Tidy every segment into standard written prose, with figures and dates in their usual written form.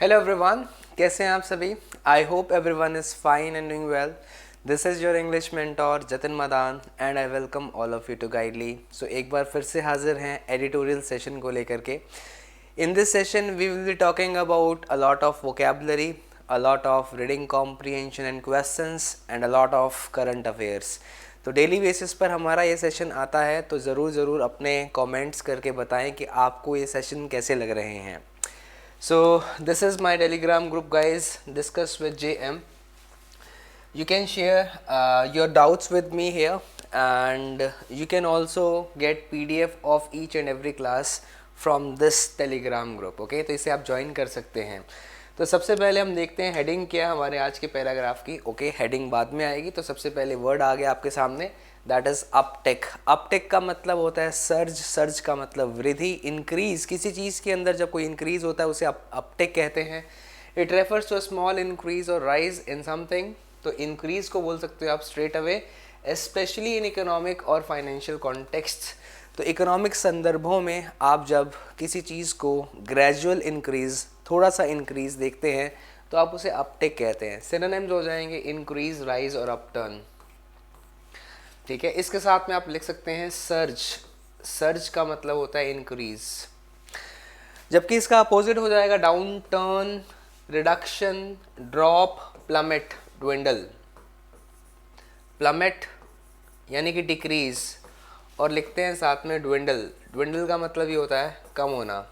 Hello everyone, कैसे हैं आप सभी। I hope everyone is fine and doing well. This is your English mentor Jatin Madan and I welcome all of you to Guidely. So एक बार फिर से हाजिर हैं एडिटोरियल सेशन को लेकर के। In this session we will be talking about a lot of vocabulary, a lot of reading comprehension and questions and a lot of current affairs. तो डेली बेसिस पर हमारा ये सेशन आता है, तो ज़रूर अपने कमेंट्स करके बताएं कि आपको ये सेशन कैसे लग रहे हैं। So this is my Telegram group, guys. Discuss with JM. You can share your doubts with me here, and you can also get PDF of each and every class from this Telegram group. Okay, तो इसे आप join कर सकते हैं। तो सबसे पहले हम देखते हैं हेडिंग क्या है हमारे आज के पैराग्राफ की। ओके, हेडिंग बाद में आएगी। तो सबसे पहले वर्ड आ गया आपके सामने, दैट इज अपटेक। अपटेक का मतलब होता है सर्ज, सर्ज का मतलब वृद्धि, इंक्रीज। किसी चीज़ के अंदर जब कोई इंक्रीज होता है उसे अपटेक कहते हैं। It refers to a small increase और राइज इन समथिंग। तो इंक्रीज को बोल सकते हो आप straight away, especially in economic और फाइनेंशियल कॉन्टेक्स्ट। तो इकोनॉमिक संदर्भों में आप जब किसी चीज़ को ग्रेजुअल इंक्रीज, थोड़ा सा इंक्रीज देखते हैं तो आप उसे अपटेक कहते हैं। सिनोनिम्स हो जाएंगे इंक्रीज, राइज और अपटर्न। ठीक है, इसके साथ में आप लिख सकते हैं सर्ज। सर्ज का मतलब होता है इंक्रीज, जबकि इसका अपोजिट हो जाएगा down turn, reduction, drop, plummet, dwindle. Plummet यानी कि डिक्रीज, और लिखते हैं साथ में ड्विंडल। ड्विंडल का मतलब ये होता है कम होना।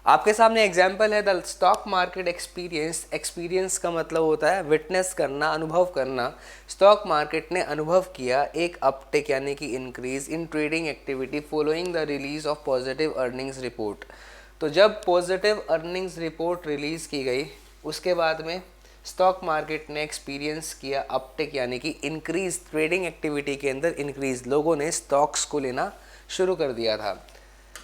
आपके सामने एग्जाम्पल है the stock market experience. Experience का मतलब होता है विटनेस करना, अनुभव करना। स्टॉक मार्केट ने अनुभव किया एक अपटेक यानी कि increase in trading activity following the release of positive earnings report. तो जब पॉजिटिव अर्निंग्स रिपोर्ट रिलीज़ की गई उसके बाद में स्टॉक मार्केट ने एक्सपीरियंस किया अपटेक यानी कि इंक्रीज, ट्रेडिंग एक्टिविटी के अंदर इंक्रीज, लोगों ने स्टॉक्स को लेना शुरू कर दिया था।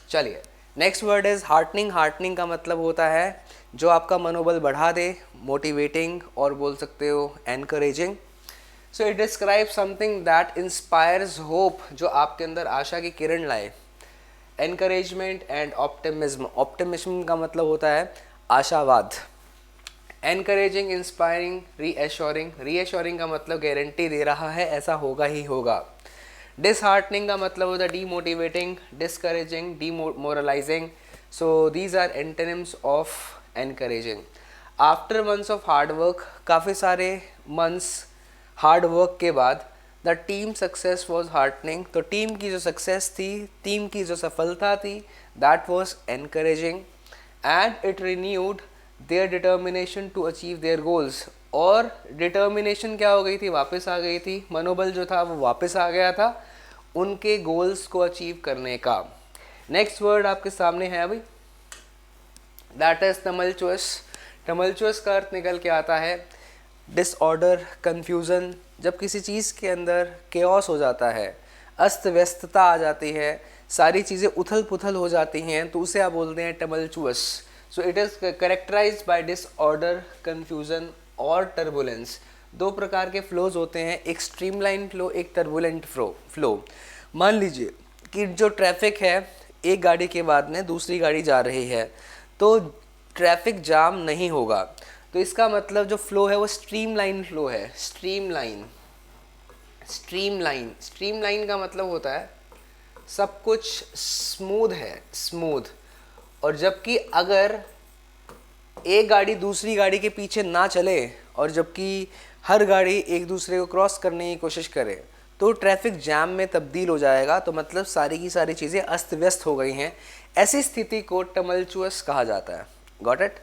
चलिए, next word is heartening. Heartening का मतलब होता है जो आपका मनोबल बढ़ा दे, मोटिवेटिंग और बोल सकते हो encouraging. So it describe something that inspires hope, जो आपके अंदर आशा की किरण लाए। Encouragement and optimism. ऑप्टिमिज्म का मतलब होता है आशावाद। Encouraging, inspiring, रीएश्योरिंग। रीएश्योरिंग का मतलब गारंटी दे रहा है ऐसा होगा ही होगा। डिसहार्टनिंग का मतलब होता है demotivating, discouraging, demoralizing. So these are antonyms of encouraging. After months of hard work, काफ़ी सारे मंथ्स हार्ड वर्क के बाद the team success was heartening. तो टीम की जो सक्सेस थी, टीम की जो सफलता थी, that was encouraging and it renewed their determination to achieve their goals. और डिटर्मिनेशन क्या हो गई थी, वापस आ गई थी। मनोबल जो था वो वापस आ गया था उनके गोल्स को अचीव करने का। नेक्स्ट वर्ड आपके सामने है अभी, दैट इज टमल्चुअस। टमल्चुअस का अर्थ निकल के आता है डिसऑर्डर, कन्फ्यूज़न। जब किसी चीज़ के अंदर केओस हो जाता है, अस्त व्यस्तता आ जाती है, सारी चीज़ें उथल पुथल हो जाती हैं, तो उसे आप बोलते हैं tumultuous. So it is characterised by disorder, confusion और टर्बुलेंस। दो प्रकार के फ्लोज होते हैं, एक स्ट्रीमलाइन फ्लो, एक टर्बुलेंट फ्लो। मान लीजिए कि जो ट्रैफिक है, एक गाड़ी के बाद में दूसरी गाड़ी जा रही है, तो ट्रैफिक जाम नहीं होगा। तो इसका मतलब जो फ्लो है वो स्ट्रीमलाइन फ्लो है। स्ट्रीमलाइन, स्ट्रीमलाइन, स्ट्रीमलाइन का मतलब होता है सब कुछ स्मूथ है, स्मूथ। और जबकि अगर एक गाड़ी दूसरी गाड़ी के पीछे ना चले और जबकि हर गाड़ी एक दूसरे को क्रॉस करने की कोशिश करे तो ट्रैफिक जैम में तब्दील हो जाएगा। तो मतलब सारी की सारी चीज़ें अस्त व्यस्त हो गई हैं। ऐसी स्थिति को टमल्चुअस कहा जाता है। Got it.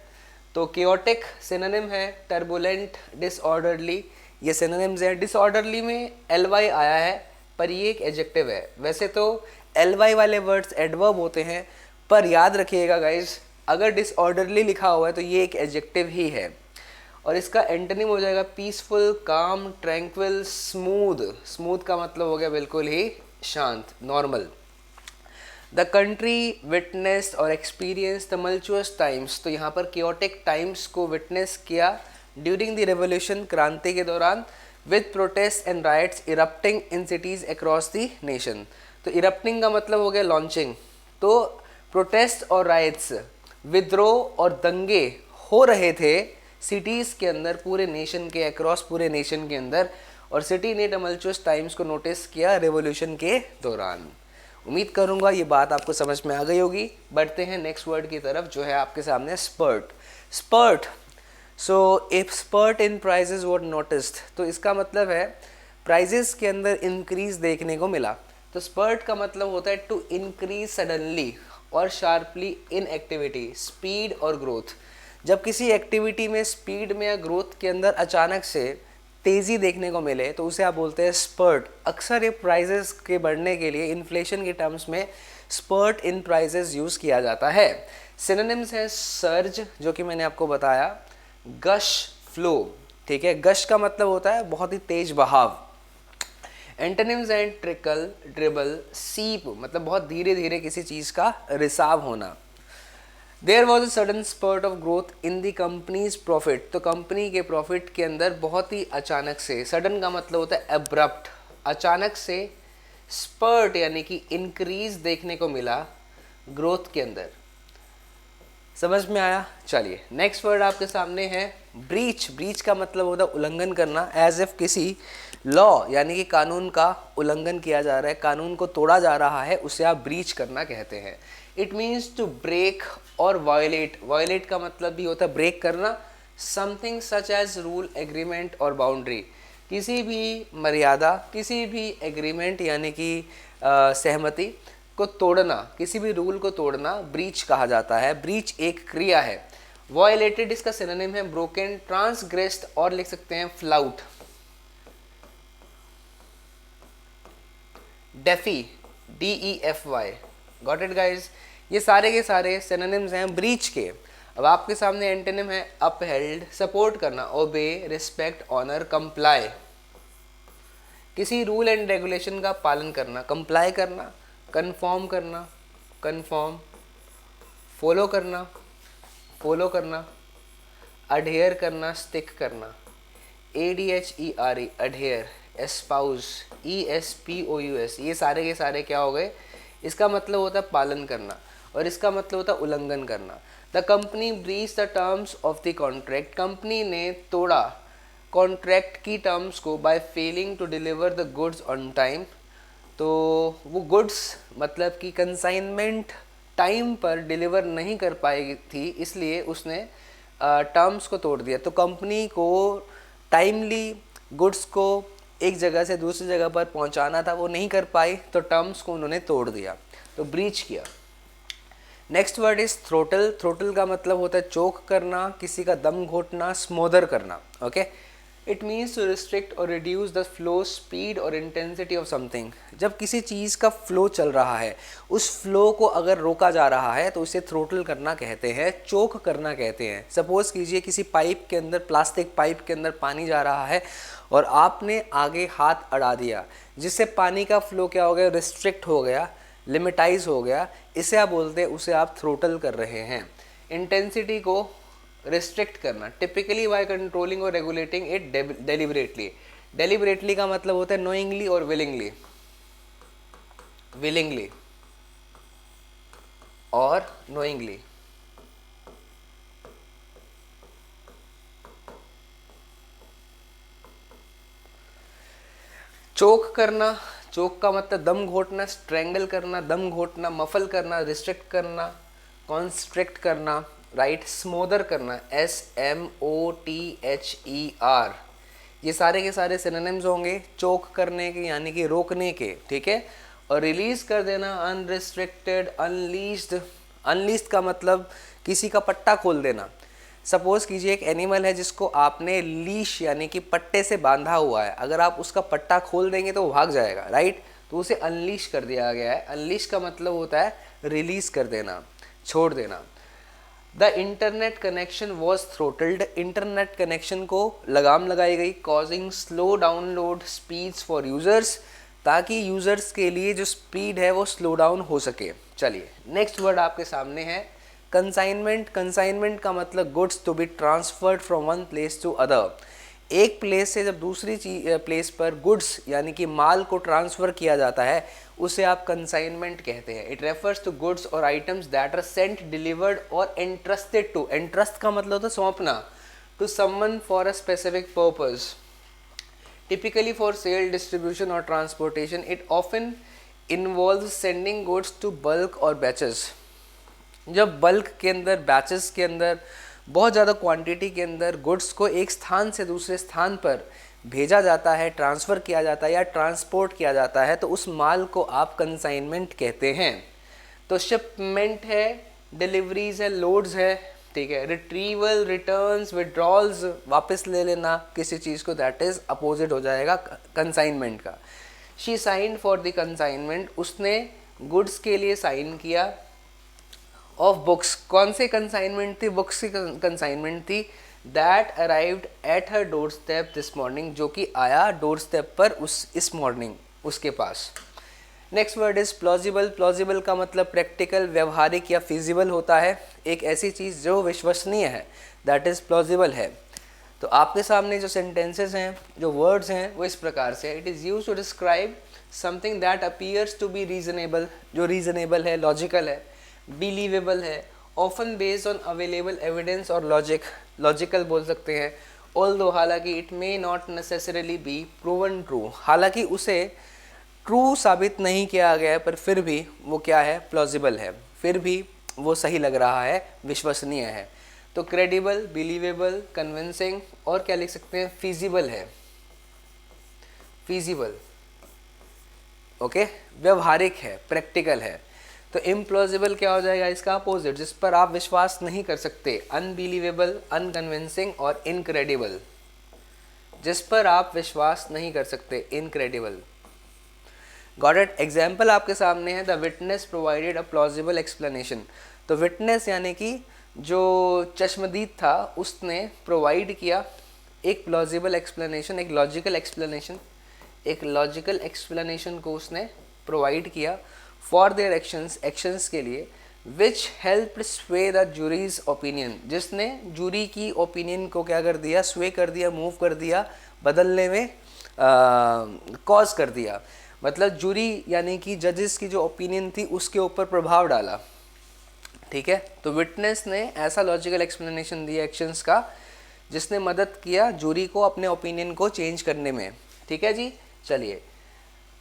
तो केओटिक सिनोनिम है, टर्बुलेंट, डिसऑर्डरली, ये सिनोनिम्स हैं। डिसऑर्डरली में एलवाई आया है पर ये एक एडजेक्टिव है। वैसे तो एलवाई वाले वर्ड्स एडवर्ब होते हैं, पर याद रखिएगा गाइज, अगर डिसऑर्डरली लिखा हुआ है तो ये एक एडजेक्टिव ही है। और इसका एंटोनिम हो जाएगा पीसफुल, काम, ट्रैंक्विल, स्मूथ। स्मूथ का मतलब हो गया बिल्कुल ही शांत, नॉर्मल। द कंट्री विटनेस्ड और एक्सपीरियंस टमल्चुअस टाइम्स। तो यहाँ पर केओटिक टाइम्स को विटनेस किया ड्यूरिंग द रेवोल्यूशन, क्रांति के दौरान, with protest and rights erupting in cities across the nation. तो इरप्टिंग का मतलब हो गया लॉन्चिंग। तो प्रोटेस्ट और राइट्स विद्रोह और दंगे हो रहे थे सिटीज़ के अंदर, पूरे नेशन के अक्रॉस, पूरे नेशन के अंदर, और सिटी ने टमल्चुअस टाइम्स को नोटिस किया रेवोल्यूशन के दौरान। उम्मीद करूंगा ये बात आपको समझ में आ गई होगी। बढ़ते हैं नेक्स्ट वर्ड की तरफ जो है आपके सामने spurt. Spurt, so if spurt in prices were noticed, तो इसका मतलब है प्राइजेस के अंदर इंक्रीज देखने को मिला। तो स्पर्ट का मतलब होता है टू इंक्रीज सडनली और शार्पली इन एक्टिविटी, स्पीड और ग्रोथ। जब किसी एक्टिविटी में स्पीड में या ग्रोथ के अंदर अचानक से तेज़ी देखने को मिले तो उसे आप बोलते हैं स्पर्ट। अक्सर ये प्राइजेस के बढ़ने के लिए इन्फ्लेशन के टर्म्स में स्पर्ट इन प्राइजेस यूज़ किया जाता है। सिनोनिम्स है सर्ज, जो कि मैंने आपको बताया, गश, फ्लो, ठीक है, गश का मतलब होता है बहुत ही तेज बहाव। एंटोनिम्स एंड ट्रिकल, ड्रिबल, सीप, मतलब बहुत धीरे धीरे किसी चीज़ का रिसाव होना। There was a sudden spurt of growth in the company's profit, तो कंपनी के प्रॉफिट के अंदर बहुत ही अचानक से, सडन का मतलब होता है एब्रप्ट, अचानक से, स्पर्ट यानी कि इंक्रीज देखने को मिला ग्रोथ के अंदर। समझ में आया? चलिए नेक्स्ट वर्ड आपके सामने है ब्रीच। ब्रीच का मतलब होता है उल्लंघन करना, एज इफ किसी लॉ यानी कि कानून का उल्लंघन किया जा रहा है, कानून को तोड़ा जा रहा है, उसे आप ब्रीच करना कहते हैं। इट मीन्स टू ब्रेक और वायलेट। वायलेट का मतलब भी होता है ब्रेक करना। Something such as rule, agreement और बाउंड्री, किसी भी मर्यादा, किसी भी एग्रीमेंट यानी कि सहमति को तोड़ना, किसी भी रूल को तोड़ना ब्रीच कहा जाता है। ब्रीच एक क्रिया है। वायलेटेड इसका सिनोनिम है ब्रोकन, ट्रांसग्रेस्ड और लिख सकते हैं flout. DeFi, DEFY, got it guys. ये सारे के सारे सिनोनिम्स हैं ब्रीच के। अब आपके सामने एंटोनिम है अपहेल्ड, सपोर्ट करना, ओबे, रिस्पेक्ट, ऑनर, कंप्लाई, किसी रूल एंड रेगुलेशन का पालन करना, कंप्लाई करना, कन्फॉर्म करना, कन्फॉर्म, फॉलो करना, फॉलो करना, अडहेयर करना, स्टिक करना, ADHERE, अडहेयर, एस्पाउस, ESPOUS, ये सारे के सारे क्या हो गए? इसका मतलब होता है पालन करना और इसका मतलब होता है उल्लंघन करना। The company breach the terms of the contract, company ने तोड़ा कॉन्ट्रैक्ट की टर्म्स को by failing to deliver the goods on time. तो वो गुड्स मतलब कि कंसाइनमेंट टाइम पर डिलीवर नहीं कर पाई थी, इसलिए उसने टर्म्स को तोड़ दिया। तो कंपनी को टाइमली गुड्स को एक जगह से दूसरी जगह पर पहुंचाना था, वो नहीं कर पाई, तो टर्म्स को उन्होंने तोड़ दिया, तो ब्रीच किया। Next word is throttle. Throttle का मतलब होता है चोक करना, किसी का दम घोटना, स्मोदर करना। Okay, it means to restrict और रिड्यूस द फ्लो, स्पीड और इंटेंसिटी ऑफ समथिंग। जब किसी चीज़ का फ्लो चल रहा है, उस फ्लो को अगर रोका जा रहा है तो उसे थ्रोटल करना कहते हैं, चोक करना कहते हैं। सपोज कीजिए किसी पाइप के अंदर, प्लास्टिक पाइप के अंदर पानी जा रहा है और आपने आगे हाथ अड़ा दिया, जिससे पानी का फ्लो क्या हो गया? रिस्ट्रिक्ट हो गया, लिमिटाइज हो गया, इसे आप बोलते हैं, उसे आप थ्रोटल कर रहे हैं। इंटेंसिटी को रिस्ट्रिक्ट करना, टिपिकली बाय कंट्रोलिंग और रेगुलेटिंग इट डेलिबरेटली। डेलिबरेटली का मतलब होता है नोइंगली और विलिंगली, विलिंगली और नोइंगली। चोक करना, चोक का मतलब दम घोटना, स्ट्रेंगल करना, दम घोटना, मफल करना, रिस्ट्रिक्ट करना, कॉन्स्ट्रिक्ट करना, राइट, स्मोदर करना, SMOTHER। ये सारे के सारे सिनोनिम्स होंगे चोक करने के यानी कि रोकने के, ठीक है। और रिलीज कर देना, अनरिस्ट्रिक्टेड, अनलीस्ड। अनलीस्ड का मतलब किसी का पट्टा खोल देना। सपोज कीजिए एक एनिमल है जिसको आपने लीश यानी कि पट्टे से बांधा हुआ है, अगर आप उसका पट्टा खोल देंगे तो वो भाग जाएगा, राइट, तो उसे अनलीश कर दिया गया है। अनलीश का मतलब होता है रिलीज कर देना, छोड़ देना। The internet connection was throttled, internet connection को लगाम लगाई गई, causing slow download speeds for users, ताकि यूजर्स के लिए जो स्पीड है वो स्लो डाउन हो सके। चलिए नेक्स्ट वर्ड आपके सामने है कंसाइनमेंट। कंसाइनमेंट का मतलब goods to be transferred from one place to other. एक प्लेस से जब दूसरी प्लेस पर गुड्स यानी कि माल को ट्रांसफ़र किया जाता है, उसे आप कंसाइनमेंट कहते हैं। इट रेफर्स टू गुड्स और items that are sent, delivered और एंट्रस्टेड टू, एंट्रस्ट का मतलब होता है सौंपना, to someone for a specific purpose, typically for sale, distribution और transportation. It often involve sending goods to bulk और बैचेस। जब बल्क के अंदर, बैचेस के अंदर, बहुत ज़्यादा क्वांटिटी के अंदर गुड्स को एक स्थान से दूसरे स्थान पर भेजा जाता है, ट्रांसफ़र किया जाता है या ट्रांसपोर्ट किया जाता है, तो उस माल को आप कंसाइनमेंट कहते हैं। तो शिपमेंट है, डिलीवरीज है, लोड्स है, ठीक है। रिट्रीवल, रिटर्न्स, विड्रॉल्स, वापस ले लेना किसी चीज़ को, दैट इज़ अपोजिट हो जाएगा कंसाइनमेंट का। She sign for the consignment, उसने गुड्स के लिए साइन किया। ऑफ बुक्स, कौन से कंसाइनमेंट थी? बुक्स की कंसाइनमेंट थी। That arrived at her doorstep this morning, जो कि आया डोर स्टेप पर इस मॉर्निंग उसके पास। Next word is plausible. Plausible का मतलब प्रैक्टिकल, व्यवहारिक या फिजिबल होता है। एक ऐसी चीज़ जो विश्वसनीय है, दैट इज़ प्लॉजिबल है। तो आपके सामने जो सेंटेंसेस हैं, जो वर्ड्स हैं, वो इस प्रकार से। It is use to describe something that appears to be reasonable, जो रीजनेबल है, लॉजिकल है, बिलीवेबल है, often based on available evidence और लॉजिकल बोल सकते हैं। ऑल्दो, हालांकि, it may not necessarily be proven true, हालांकि उसे ट्रू साबित नहीं किया गया है, पर फिर भी वो क्या है? प्लॉजिबल है, फिर भी वो सही लग रहा है, विश्वसनीय है। तो क्रेडिबल, बिलीवेबल, कन्विंसिंग, और क्या लिख सकते हैं? फीजिबल है, फीजिबल, ओके, व्यवहारिक है, प्रैक्टिकल है। तो इम्प्लॉजिबल क्या हो जाएगा? इसका अपोजिट, जिस पर आप विश्वास नहीं कर सकते। अनबिलीवेबल, अनकन्विंसिंग और इनक्रेडिबल, जिस पर आप विश्वास नहीं कर सकते, इनक्रेडिबल। Got it? एग्जाम्पल आपके सामने है, the witness provided a plausible explanation. तो विटनेस यानी कि जो चश्मदीद था, उसने प्रोवाइड किया एक प्लॉजिबल एक्सप्लेनेशन, एक लॉजिकल एक्सप्लेनेशन, एक लॉजिकल एक्सप्लेनेशन को उसने प्रोवाइड किया फॉर देयर एक्शंस, एक्शंस के लिए, विच हेल्प स्वे द जूरीज ओपिनियन, जिसने जूरी की ओपिनियन को क्या कर दिया? स्वे कर दिया, मूव कर दिया, बदलने में कॉज कर दिया। मतलब जूरी यानी कि जजेस की जो ओपिनियन थी उसके ऊपर प्रभाव डाला, ठीक है। तो विटनेस ने ऐसा लॉजिकल एक्सप्लेनेशन दिया एक्शंस का, जिसने मदद किया जूरी को अपने ओपिनियन को चेंज करने में, ठीक है जी। चलिए,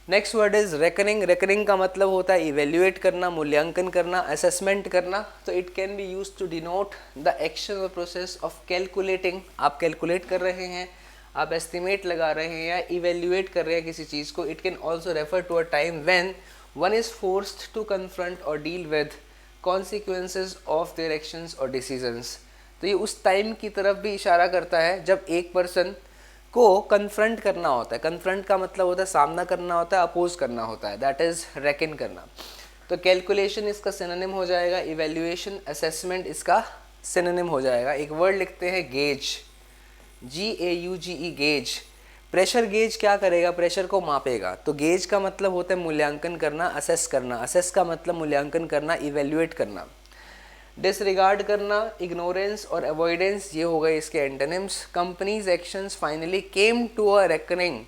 next word is reckoning. Reckoning का मतलब होता है इवेल्युएट करना, मूल्यांकन करना, असेसमेंट करना। तो it can be use to denote the action और प्रोसेस ऑफ कैलकुलेटिंग। आप कैलकुलेट कर रहे हैं, आप एस्टिमेट लगा रहे हैं या इवेल्युएट कर रहे हैं किसी चीज़ को। It can also refer to a time when one is forced to confront और deal with consequences of their actions और डिसीजंस। तो ये उस टाइम की तरफ भी इशारा करता है जब एक पर्सन को कन्फ्रंट करना होता है। कन्फ्रंट का मतलब होता है सामना करना होता है, अपोज करना होता है, दैट इज रेकन करना। तो कैलकुलेशन इसका सिनोनिम हो जाएगा, इवेल्युएशन, असेसमेंट इसका सिनोनिम हो जाएगा। एक वर्ड लिखते हैं gauge, GAUGE, gauge. Pressure gauge क्या करेगा? प्रेशर को मापेगा। तो गेज का मतलब होता है मूल्यांकन करना, असेस करना। असेस का मतलब मूल्यांकन करना, इवेल्युएट करना। डिसरिगार्ड करना, इग्नोरेंस और अवॉइडेंस, ये हो गए इसके antonyms. Company's actions finally came to a reckoning.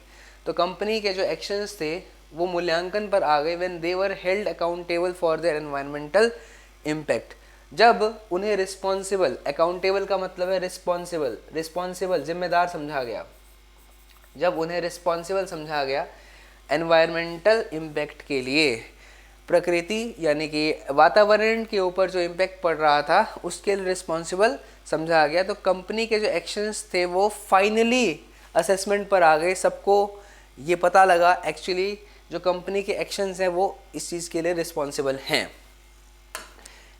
तो कंपनी के जो एक्शंस थे वो मूल्यांकन पर आ गए when they were held accountable for their environmental impact. जब उन्हें रिस्पॉन्सिबल, अकाउंटेबल का मतलब है रिस्पॉन्सिबल, रिस्पॉन्सिबल जिम्मेदार समझा गया। जब उन्हें रिस्पॉन्सिबल समझा गया एनवायरमेंटल इम्पैक्ट के लिए, प्रकृति यानी कि वातावरण के ऊपर जो इम्पैक्ट पड़ रहा था उसके लिए रिस्पॉन्सिबल समझा गया। तो कंपनी के जो एक्शंस थे वो फाइनली असेसमेंट पर आ गए। सबको ये पता लगा एक्चुअली जो कंपनी के एक्शंस हैं वो इस चीज़ के लिए रिस्पॉन्सिबल हैं।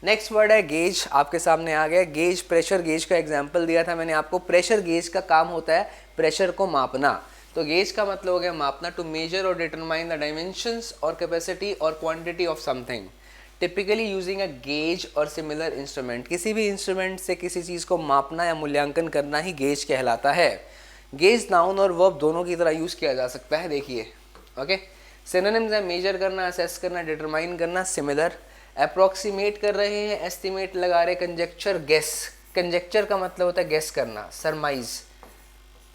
नेक्स्ट वर्ड है गेज, आपके सामने आ गया। गेज, प्रेशर गेज का एग्जांपल दिया था मैंने आपको। प्रेशर गेज का काम होता है प्रेशर को मापना। तो गेज का मतलब हो गया मापना, टू मेजर और डिटरमाइन द डायमेंशंस और कैपेसिटी और quantity of something, typically using a gauge और सिमिलर इंस्ट्रूमेंट। किसी भी इंस्ट्रूमेंट से किसी चीज़ को मापना या मूल्यांकन करना ही गेज कहलाता है। गेज नाउन और वर्ब दोनों की तरह यूज़ किया जा सकता है, देखिए, ओके। सिनोनिम्स है मेजर करना, असेस करना, डिटरमाइन करना, सिमिलर। अप्रॉक्सीमेट कर रहे हैं, एस्टिमेट लगा रहे, कंजेक्चर, गेस। कंजेक्चर का मतलब होता है गेस करना, सरमाइज,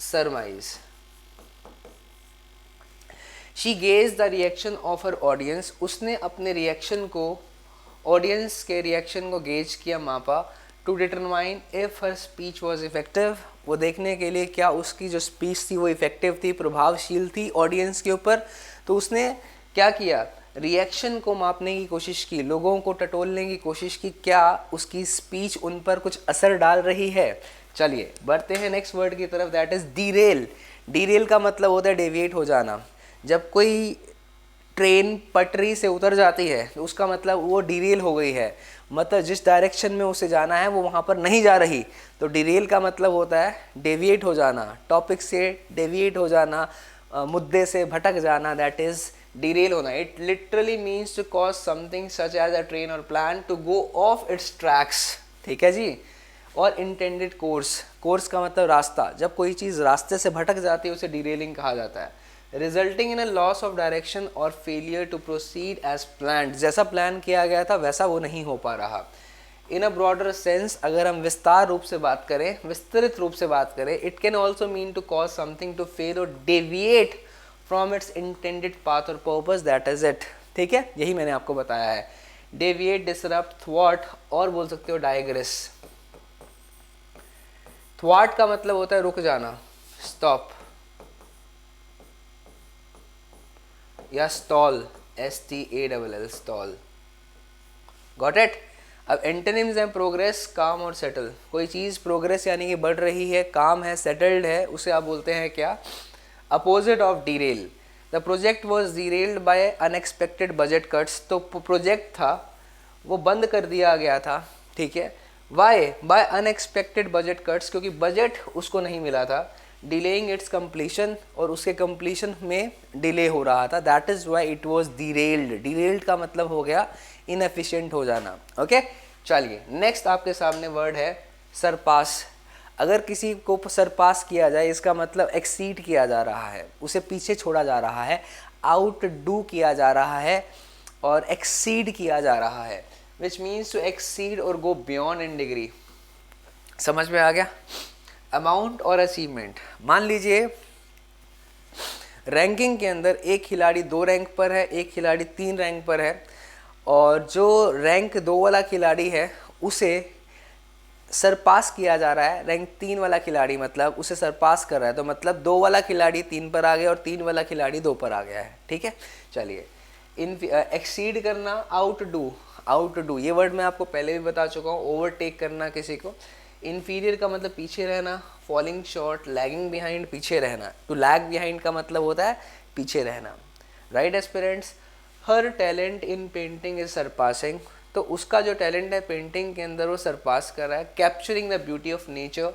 सरमाइज। She gauge the reaction of her audience, उसने अपने रिएक्शन को, ऑडियंस के रिएक्शन को गेज किया, मापा, to determine if her speech was effective, वो देखने के लिए क्या उसकी जो स्पीच थी वो इफेक्टिव थी, प्रभावशील थी ऑडियंस के ऊपर। तो उसने क्या किया, रिएक्शन को मापने की कोशिश की, लोगों को टटोलने की कोशिश की, क्या उसकी स्पीच उन पर कुछ असर डाल रही है। चलिए बढ़ते हैं नेक्स्ट वर्ड की तरफ, दैट इज़ डीरेल। डीरेल का मतलब होता है डेविएट हो जाना। जब कोई ट्रेन पटरी से उतर जाती है तो उसका मतलब वो डीरेल हो गई है, मतलब जिस डायरेक्शन में उसे जाना है वो वहाँ पर नहीं जा रही। तो डीरेल का मतलब होता है डेविएट हो जाना, टॉपिक से डेविएट हो जाना, मुद्दे से भटक जाना, दैट इज़ डीरेल होना। It literally means to cause something such as a train और plan to go off its tracks, ठीक है जी। और इंटेंडेड कोर्स, कोर्स का मतलब रास्ता, जब कोई चीज़ रास्ते से भटक जाती है उसे डीरेलिंग कहा जाता है। Resulting in a loss of direction और failure to proceed as plan, जैसा प्लान किया गया था वैसा वो नहीं हो पा रहा। इन अ ब्रॉडर सेंस, अगर हम विस्तार रूप से बात करें, विस्तृत रूप से बात करें, it can also mean to cause something to fail और deviate from its intended path और पर्पस, दैट इज इट, ठीक है। यही मैंने आपको बताया है, डेविएट, डिसरप्ट, थ्वाट, और बोल सकते हो डाइग्रेस। थ्वाट का मतलब होता है रुक जाना, स्टॉप, या stall, STALL, stall, got it. अब एंटोनिम्स हैं प्रोग्रेस, काम और सेटल। कोई चीज़ प्रोग्रेस यानी कि बढ़ रही है, काम है, सेटल्ड है, उसे आप बोलते हैं क्या, opposite of derail. The project was derailed by unexpected budget cuts, तो प्रोजेक्ट था वो बंद कर दिया गया था, ठीक है। Why, by unexpected budget cuts, क्योंकि बजट उसको नहीं मिला था। डिलेइंग इट्स कंप्लीशन, और उसके कंप्लीशन में डिले हो रहा था, that is why it was derailed. Derailed का मतलब हो गया इनएफिशिएंट हो जाना, ओके। चलिए नेक्स्ट आपके सामने वर्ड है सरपास। अगर किसी को सरपास किया जाए इसका मतलब एक्सीड किया जा रहा है, उसे पीछे छोड़ा जा रहा है, आउट डू किया जा रहा है और एक्सीड किया जा रहा है, विच मीन्स टू एक्सीड और गो बियॉन्ड इन डिग्री। समझ में आ गया। अमाउंट और अचीवमेंट, मान लीजिए रैंकिंग के अंदर एक खिलाड़ी 2 रैंक पर है, एक खिलाड़ी 3 रैंक पर है, और जो रैंक 2 वाला खिलाड़ी है उसे सरपास किया जा रहा है, रैंक 3 वाला खिलाड़ी मतलब उसे सरपास कर रहा है, तो मतलब 2 वाला खिलाड़ी 3 पर आ गया और 3 वाला खिलाड़ी 2 पर आ गया है, ठीक है। चलिए इन एक्सीड करना, आउट डू, ये वर्ड मैं आपको पहले भी बता चुका हूँ, ओवरटेक करना किसी को। इन्फीरियर का मतलब पीछे रहना, फॉलिंग शॉर्ट, लैगिंग बिहाइंड, पीछे रहना। टू लैग बिहाइंड का मतलब होता है पीछे रहना। Right aspirants, her talent in painting is surpassing, तो उसका जो टैलेंट है पेंटिंग के अंदर वो सरपास कर रहा है। Capturing the beauty of nature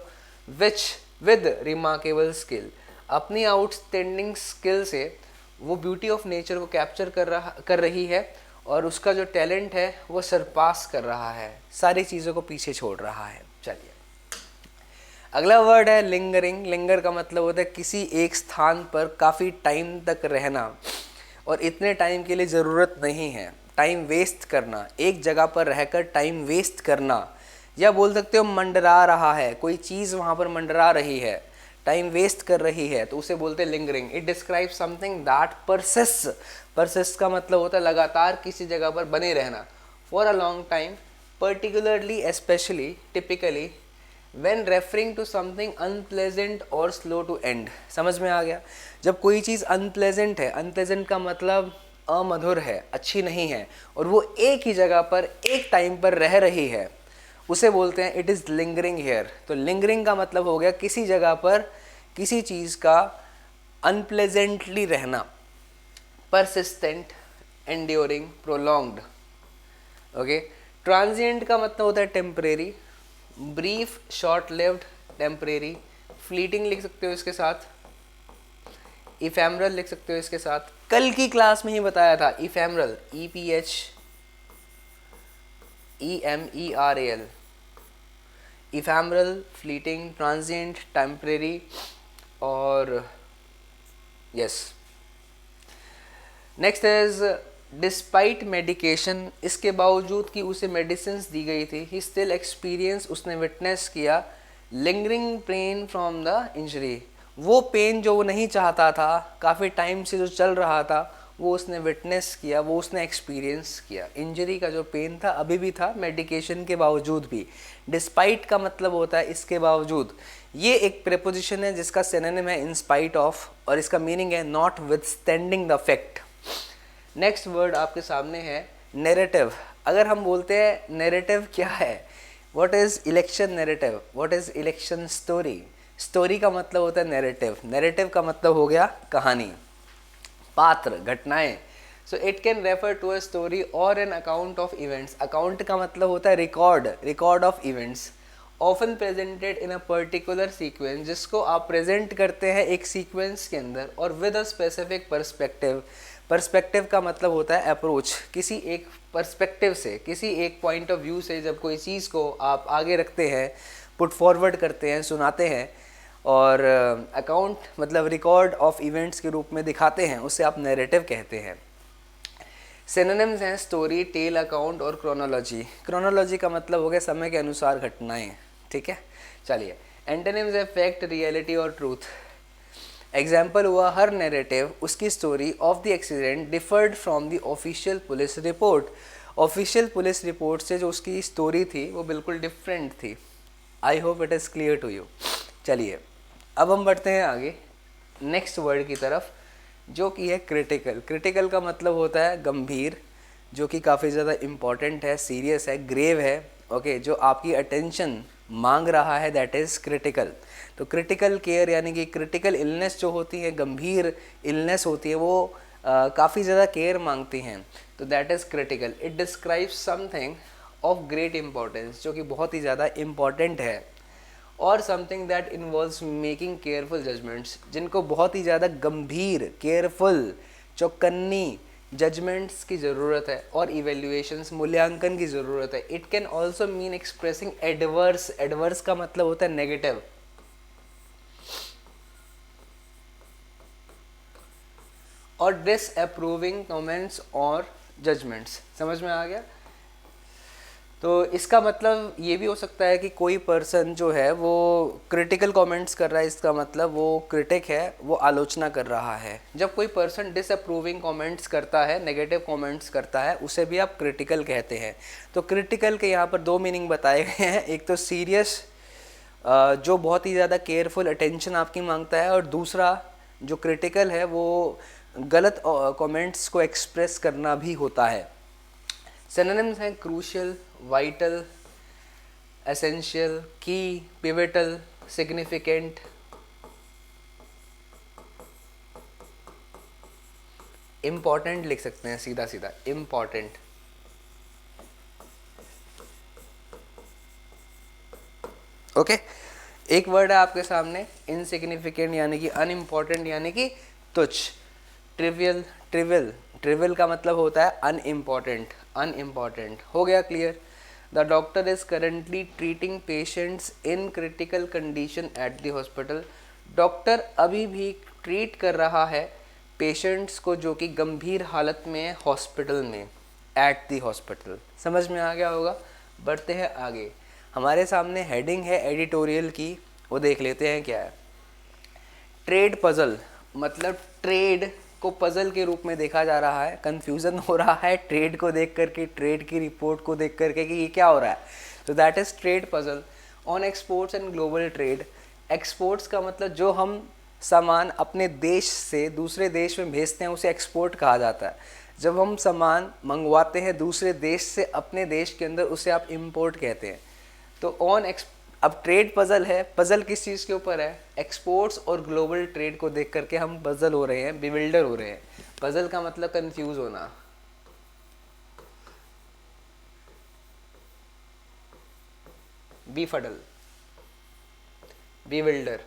which with remarkable skill, अपनी आउटस्टैंडिंग स्किल से वो ब्यूटी ऑफ नेचर को कैप्चर कर रही है, और उसका जो टैलेंट है वो सरपास कर रहा है, सारी चीज़ों को पीछे छोड़ रहा है। चलिए अगला वर्ड है लिंगरिंग। लिंगर का मतलब होता है किसी एक स्थान पर काफ़ी टाइम तक रहना, और इतने टाइम के लिए ज़रूरत नहीं है, टाइम वेस्ट करना, एक जगह पर रहकर टाइम वेस्ट करना। या बोल सकते हो मंडरा रहा है, कोई चीज़ वहाँ पर मंडरा रही है, टाइम वेस्ट कर रही है, तो उसे बोलते हैं lingering. It describe something that persist. Persist का मतलब होता है लगातार किसी जगह पर बने रहना, for a long time, particularly, especially, typically, when referring to something unpleasant or slow to end। समझ में आ गया। जब कोई चीज़ unpleasant है, unpleasant का मतलब अमधुर है, अच्छी नहीं है, और वो एक ही जगह पर एक टाइम पर रह रही है, उसे बोलते हैं इट इज़ लिंगरिंग हेयर। तो लिंगरिंग का मतलब हो गया किसी जगह पर किसी चीज़ का अनप्लेजेंटली रहना, persistent, enduring, prolonged, okay. Transient का मतलब होता है temporary, brief, short lived, temporary, fleeting लिख सकते हो इसके साथ, इफेमरल लिख सकते हो इसके साथ। कल की क्लास में ही बताया था ephemeral, EPHEMERAL, ephemeral, fleeting, transient, temporary, और yes next is despite medication, इसके बावजूद कि उसे मेडिसिन दी गई थी, ही स्टिल एक्सपीरियंस, उसने विटनेस किया lingering pain from the injury, वो पेन जो वो नहीं चाहता था, काफ़ी टाइम से जो चल रहा था, वो उसने विटनेस किया, वो उसने एक्सपीरियंस किया। इंजरी का जो पेन था अभी भी था, मेडिकेशन के बावजूद भी। डिस्पाइट का मतलब होता है इसके बावजूद। ये एक प्रेपोजिशन है जिसका सिनोनिम है इन स्पाइट ऑफ, और इसका मीनिंग है not withstanding the fact. Next word आपके सामने है नैरेटिव। अगर हम बोलते हैं नैरेटिव क्या है, what is election narrative, what is election story. Story का मतलब होता है नैरेटिव, नैरेटिव का मतलब हो गया कहानी, पात्र, घटनाएं। So it can refer to a story और an account of events. Account का मतलब होता है record, record of events, often presented in a particular sequence, जिसको आप प्रेजेंट करते हैं एक सीक्वेंस के अंदर और with a specific perspective. Perspective का मतलब होता है अप्रोच, किसी एक पर्सपेक्टिव से, किसी एक पॉइंट ऑफ व्यू से जब कोई चीज़ को आप आगे रखते हैं, पुट फॉरवर्ड करते हैं, सुनाते हैं, और अकाउंट मतलब रिकॉर्ड ऑफ इवेंट्स के रूप में दिखाते हैं, उसे आप नैरेटिव कहते हैं। सिनोनिम्स हैं स्टोरी, टेल, अकाउंट और क्रोनोलॉजी। क्रोनोलॉजी का मतलब हो गया समय के अनुसार घटनाएं, ठीक है। चलिए, एंटोनिम्स है फैक्ट, रियलिटी और ट्रूथ। एग्जाम्पल हुआ हर नैरेटिव, उसकी story of the accident differed from the official police report. Official police report से जो उसकी स्टोरी थी वो बिल्कुल डिफरेंट थी। I hope it is clear to you. चलिए, अब हम बढ़ते हैं आगे नेक्स्ट वर्ड की तरफ, जो कि है क्रिटिकल। क्रिटिकल का मतलब होता है गंभीर, जो कि काफ़ी ज़्यादा इम्पॉर्टेंट है, सीरियस है, ग्रेव है, ओके, जो आपकी अटेंशन मांग रहा है, दैट इज़ क्रिटिकल। तो क्रिटिकल केयर यानी कि क्रिटिकल इलनेस जो होती है, गंभीर इलनेस होती है, वो काफ़ी ज़्यादा केयर मांगती हैं, तो that is critical. It describes something of great importance, जो कि बहुत ही ज़्यादा इम्पॉर्टेंट है, और something that involves making careful judgments, जिनको बहुत ही ज़्यादा गंभीर, केयरफुल, चौकन्नी जजमेंट्स की ज़रूरत है और इवेल्युएशंस, मूल्यांकन की ज़रूरत है। It can also mean expressing adverse. Adverse का मतलब होता है नेगेटिव, और डिसअप्रूविंग कमेंट्स और जजमेंट्स। समझ में आ गया? तो इसका मतलब ये भी हो सकता है कि कोई पर्सन जो है वो क्रिटिकल कमेंट्स कर रहा है, इसका मतलब वो क्रिटिक है, वो आलोचना कर रहा है। जब कोई पर्सन डिसअप्रूविंग कमेंट्स करता है, नेगेटिव कमेंट्स करता है, उसे भी आप क्रिटिकल कहते हैं। तो क्रिटिकल के यहाँ पर दो मीनिंग बताए गए हैं, एक तो सीरियस, जो बहुत ही ज़्यादा केयरफुल अटेंशन आपकी मांगता है, और दूसरा जो क्रिटिकल है वो गलत कमेंट्स को एक्सप्रेस करना भी होता है। सिनोनिम्स हैं क्रूशियल, वाइटल, एसेंशियल, की, पिवटल, सिग्निफिकेंट। इम्पॉर्टेंट लिख सकते हैं सीधा सीधा, इम्पॉर्टेंट। ओके, एक वर्ड है आपके सामने इनसिग्निफिकेंट यानी कि अनइम्पॉर्टेंट यानी कि तुच्छ। ट्रिवियल, ट्रिविल, ट्रिविल का मतलब होता है अनइम्पॉर्टेंट, अनइम्पॉर्टेंट। हो गया clear? The doctor is currently treating patients in critical condition at the hospital. Doctor अभी भी ट्रीट कर रहा है पेशेंट्स को जो कि गंभीर हालत में है हॉस्पिटल में, एट द हॉस्पिटल। समझ में आ गया होगा? बढ़ते हैं आगे। हमारे सामने हेडिंग है एडिटोरियल की, वो देख लेते हैं क्या है। ट्रेड पजल, मतलब ट्रेड को पजल के रूप में देखा जा रहा है, कंफ्यूजन हो रहा है ट्रेड को देख करके, ट्रेड की रिपोर्ट को देख करके कि ये क्या हो रहा है। तो that is trade puzzle on exports and global trade. Exports का मतलब जो हम सामान अपने देश से दूसरे देश में भेजते हैं उसे एक्सपोर्ट कहा जाता है। जब हम सामान मंगवाते हैं दूसरे देश से अपने देश के अंदर, उसे आप इम्पोर्ट कहते हैं। तो अब ट्रेड पजल है, पजल किस चीज़ के ऊपर है? एक्सपोर्ट्स और ग्लोबल ट्रेड को देख करके हम पजल हो रहे हैं, बिविल्डर हो रहे हैं। पजल का मतलब कंफ्यूज होना। बीफडल, बिविल्डर,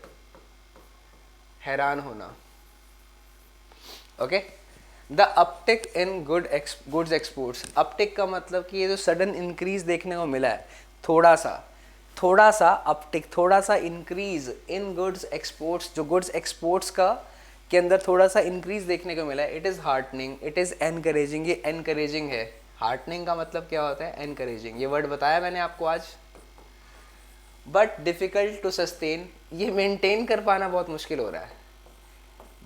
हैरान होना। Okay, the uptick in goods exports. Uptick का मतलब कि ये जो सडन इंक्रीज देखने को मिला है, थोड़ा सा अपटिक, थोड़ा सा इंक्रीज इन गुड्स एक्सपोर्ट्स, जो गुड्स एक्सपोर्ट्स का के अंदर थोड़ा सा इंक्रीज देखने को मिला है। It is heartening, it is encouraging. ये एनकरेजिंग है। हार्टनिंग का मतलब क्या होता है? एनकरेजिंग। ये वर्ड बताया मैंने आपको आज। बट डिफ़िकल्ट टू सस्टेन, ये मेंटेन कर पाना बहुत मुश्किल हो रहा है,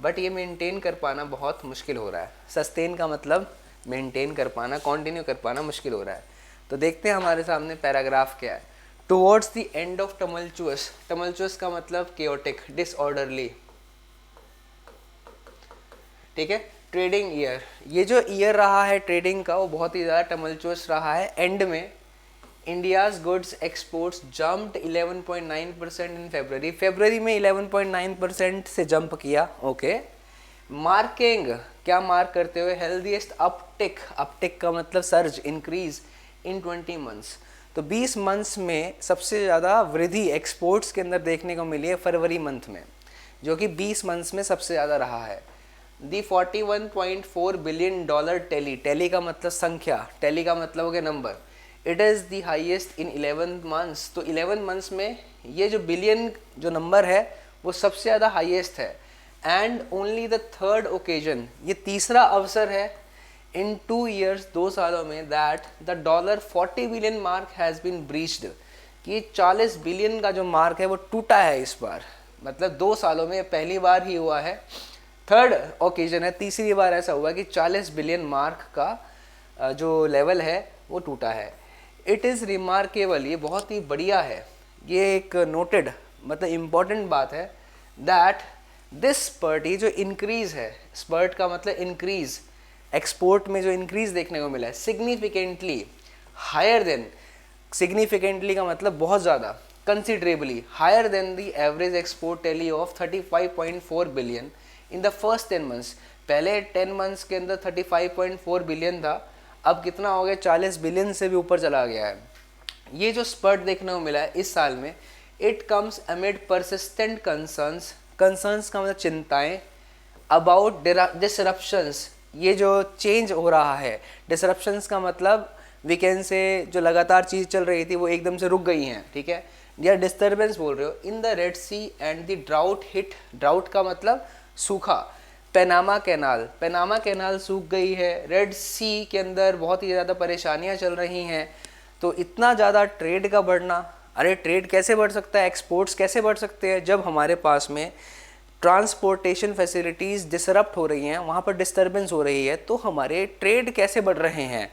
बट ये मेंटेन कर पाना बहुत मुश्किल हो रहा है। सस्टेन का मतलब मेंटेन कर पाना, कंटिन्यू कर पाना मुश्किल हो रहा है। तो देखते हैं हमारे सामने पैराग्राफ क्या है। टुवर्ड्स द एंड ऑफ टमल्चुअस, टमल्चुअस का मतलब केओटिक, डिसऑर्डरली, ठीक है। ट्रेडिंग ईयर, ये जो ईयर रहा है ट्रेडिंग का वो बहुत ही ज़्यादा टमल्चुअस रहा है। एंड में इंडियाज़ गुड्स एक्सपोर्ट्स जंप्ड 11.9% इन फरवरी, फरवरी में 11.9% से जंप किया, ओके। मार्किंग, क्या मार्क करते हुए, हेल्दीएस्ट अपटिक, अपटिक का मतलब सर्ज, इंक्रीज इन 20 मंथ्स। तो 20 मंथ्स में सबसे ज़्यादा वृद्धि एक्सपोर्ट्स के अंदर देखने को मिली है फरवरी मंथ में, जो कि 20 मंथ्स में सबसे ज़्यादा रहा है। दी $41.4 बिलियन टेली, टेली का मतलब संख्या, टेली का मतलब हो गया number, it is the highest in 11 months. तो 11 मंथ्स में ये जो बिलियन जो नंबर है वो सबसे ज़्यादा हाईएस्ट है। And only the third occasion, ये तीसरा अवसर है इन 2 years, 2 सालों में, that the $40 billion mark has been breached, कि 40 बिलियन का जो मार्क है वो टूटा है इस बार, मतलब 2 सालों में पहली बार ही हुआ है, थर्ड ओकेजन है, तीसरी बार ऐसा हुआ कि 40 बिलियन मार्क का जो लेवल है वो टूटा है। इट इज़ रिमार्केबल, ये बहुत ही बढ़िया है, ये एक नोटेड मतलब इम्पॉर्टेंट बात है, दैट दिस स्पर्ट, ये जो इंक्रीज़ है, स्पर्ट का मतलब इंक्रीज़, एक्सपोर्ट में जो इंक्रीज़ देखने को मिला है, सिग्निफिकेंटली हायर देन, सिग्निफिकेंटली का मतलब बहुत ज़्यादा, considerably higher than the average export tally of 35.4 billion in the first 10 months. पहले 10 मंथ्स के अंदर 35.4 बिलियन था, अब कितना हो गया, 40 बिलियन से भी ऊपर चला गया है। ये जो स्पर्ट देखने को मिला है इस साल में, it comes amid persistent concerns, concerns का मतलब चिंताएं, अबाउट डिसरप्शंस, ये जो चेंज हो रहा है, डिसरप्शंस का मतलब वीकेंड से जो लगातार चीज़ चल रही थी वो एकदम से रुक गई हैं, ठीक है, या डिस्टर्बेंस बोल रहे हो, in the Red Sea and the drought hit, drought का मतलब सूखा, पैनामा कैनाल, पैनामा कैनाल सूख गई है, रेड सी के अंदर बहुत ही ज़्यादा परेशानियां चल रही हैं। तो इतना ज़्यादा ट्रेड का बढ़ना, अरे ट्रेड कैसे बढ़ सकता है, एक्सपोर्ट्स कैसे बढ़ सकते हैं जब हमारे पास में ट्रांसपोर्टेशन फैसिलिटीज़ डिसरप्ट हो रही हैं, वहाँ पर डिस्टर्बेंस हो रही है, तो हमारे ट्रेड कैसे बढ़ रहे हैं।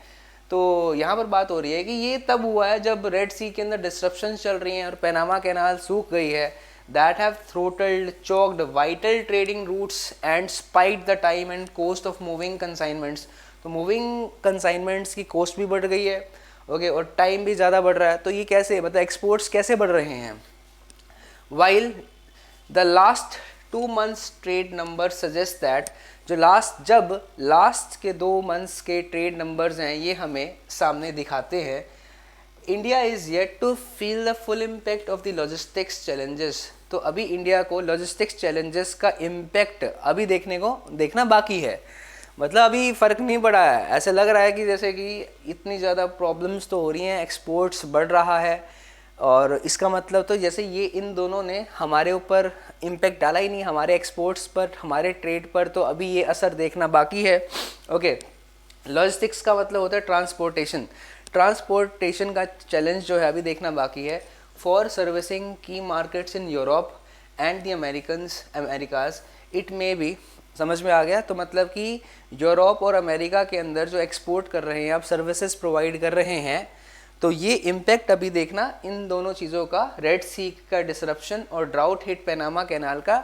तो यहाँ पर बात हो रही है कि ये तब हुआ है जब रेड सी के अंदर डिस्ट्रप्शन चल रही हैं और पैनामा कैनाल सूख गई है, that have throttled, choked vital trading routes and spiked the time and cost of moving consignments। तो मूविंग कंसाइनमेंट्स की कॉस्ट भी बढ़ गई है, ओके, और टाइम भी ज़्यादा बढ़ रहा है। तो ये कैसे, मतलब एक्सपोर्ट्स कैसे बढ़ रहे हैं। While the last 2 months trade number suggest that, जो लास्ट के 2 months के ट्रेड नंबर्स हैं ये हमें सामने दिखाते हैं, India is yet to feel the full impact of the logistics challenges. तो अभी इंडिया को लॉजिस्टिक्स चैलेंजेस का इम्पैक्ट अभी देखना बाकी है, मतलब अभी फ़र्क नहीं पड़ा है। ऐसे लग रहा है कि जैसे कि इतनी ज़्यादा प्रॉब्लम्स तो हो रही हैं, एक्सपोर्ट्स बढ़ रहा है, और इसका मतलब तो जैसे ये इन दोनों ने हमारे ऊपर इम्पैक्ट डाला ही नहीं, हमारे एक्सपोर्ट्स पर, हमारे ट्रेड पर, तो अभी ये असर देखना बाकी है, ओके। लॉजिस्टिक्स का मतलब होता है ट्रांसपोर्टेशन, ट्रांसपोर्टेशन का चैलेंज जो है अभी देखना बाकी है। फॉर सर्विसिंग की markets in Europe and the Americas, it may be, समझ में आ गया। तो मतलब कि यूरोप और अमेरिका के अंदर जो एक्सपोर्ट कर रहे हैं, आप सर्विसेज प्रोवाइड कर रहे हैं, तो ये इम्पैक्ट अभी देखना इन दोनों चीज़ों का, रेड सी का डिसरप्शन और ड्राउट हिट पैनामा कैनाल का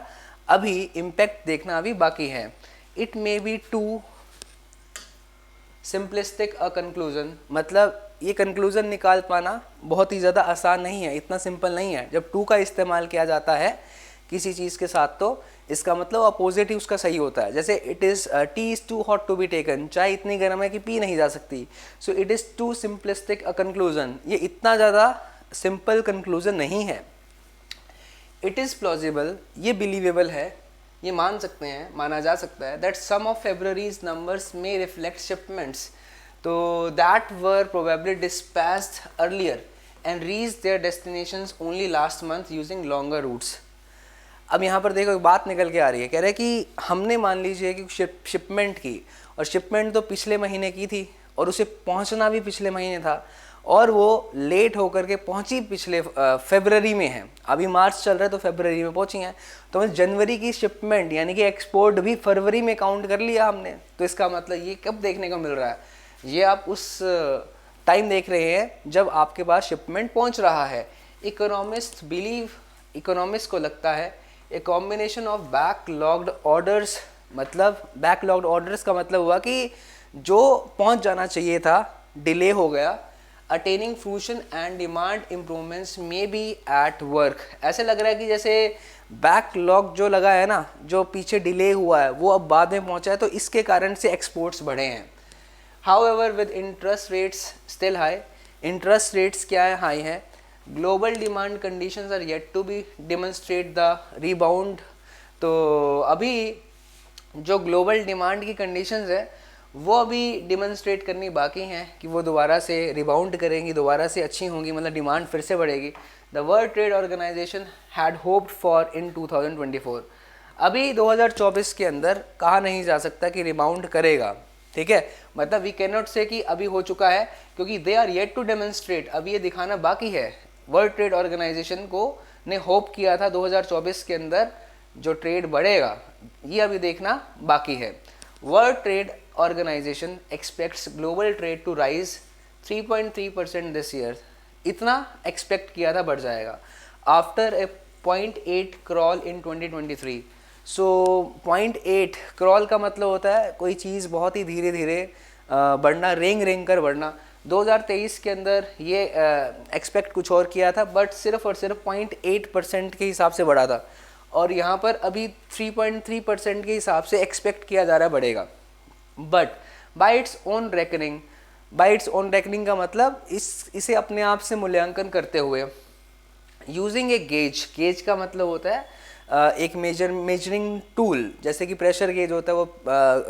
अभी इम्पैक्ट देखना अभी बाकी है। It may be too simplistic a conclusion, मतलब ये कंक्लूजन निकाल पाना बहुत ही ज़्यादा आसान नहीं है, इतना सिंपल नहीं है। जब टू का इस्तेमाल किया जाता है किसी चीज़ के साथ तो इसका मतलब अपोजिट ही उसका सही होता है। जैसे it is tea is too hot to be taken, चाय इतनी गर्म है कि पी नहीं जा सकती। So it is too simplistic a conclusion, ये इतना ज़्यादा सिंपल कंक्लूजन नहीं है। इट इज़ प्लॉजिबल, ये बिलीवेबल है, ये मान सकते हैं, माना जा सकता है, that some of February's numbers में रिफ्लेक्ट शिपमेंट्स तो that were probably dispatched earlier and reach their destinations only last month using longer routes. अब यहाँ पर देखो एक बात निकल के आ रही है, कह रहे हैं कि हमने मान लीजिए कि शिपमेंट की, और शिपमेंट तो पिछले महीने की थी और उसे पहुँचना भी पिछले महीने था, और वो लेट होकर के पहुंची पिछले फरवरी में है, अभी मार्च चल रहा है तो फरवरी में पहुंची हैं, तो जनवरी की शिपमेंट यानी कि एक्सपोर्ट भी फरवरी में काउंट कर लिया हमने। तो इसका मतलब ये कब देखने को मिल रहा है, ये आप उस टाइम देख रहे हैं जब आपके पास शिपमेंट पहुंच रहा है। इकोनॉमिस्ट को लगता है a combination of backlogged orders, मतलब बैकलॉग्ड ऑर्डर्स का मतलब हुआ कि जो पहुंच जाना चाहिए था डिले हो गया। Attaining fruition and demand improvements may be at work, ऐसे लग रहा है कि जैसे बैकलॉग जो लगा है ना, जो पीछे डिले हुआ है वो अब बाद में पहुंचा है, तो इसके कारण से एक्सपोर्ट्स बढ़े हैं। However with interest rates still high, interest rates क्या है, हाई है। Global demand conditions are yet to be demonstrate the rebound, तो अभी जो ग्लोबल डिमांड की कंडीशंस है वो अभी डिमॉन्स्ट्रेट करनी बाकी हैं कि वो दोबारा से रिबाउंड करेंगी, दोबारा से अच्छी होंगी, मतलब डिमांड फिर से बढ़ेगी। The World trade Organization had hoped for in 2024, अभी 2024 के अंदर कहा नहीं जा सकता कि रिबाउंड करेगा, ठीक है, मतलब वी कैन नॉट से कि अभी हो चुका है, क्योंकि they are yet to demonstrate, अभी ये दिखाना बाकी है। वर्ल्ड ट्रेड ऑर्गेनाइजेशन को ने होप किया था 2024 के अंदर जो ट्रेड बढ़ेगा, ये अभी देखना बाकी है। World trade Organization expects global trade to rise 3.3% this year, इतना एक्सपेक्ट किया था बढ़ जाएगा, after a 0.8 crawl in 2023। So 0.8 crawl का मतलब होता है कोई चीज़ बहुत ही धीरे धीरे बढ़ना, रेंग रेंग कर बढ़ना। 2023 के अंदर ये एक्सपेक्ट कुछ और किया था, बट सिर्फ और सिर्फ 0.8% के हिसाब से बढ़ा था, और यहाँ पर अभी 3.3% के हिसाब से एक्सपेक्ट किया जा रहा है बढ़ेगा। But by its own reckoning का मतलब इसे अपने आप से मूल्यांकन करते हुए, यूजिंग ए गेज का मतलब होता है एक मेजरिंग टूल, जैसे कि प्रेशर गेज होता है,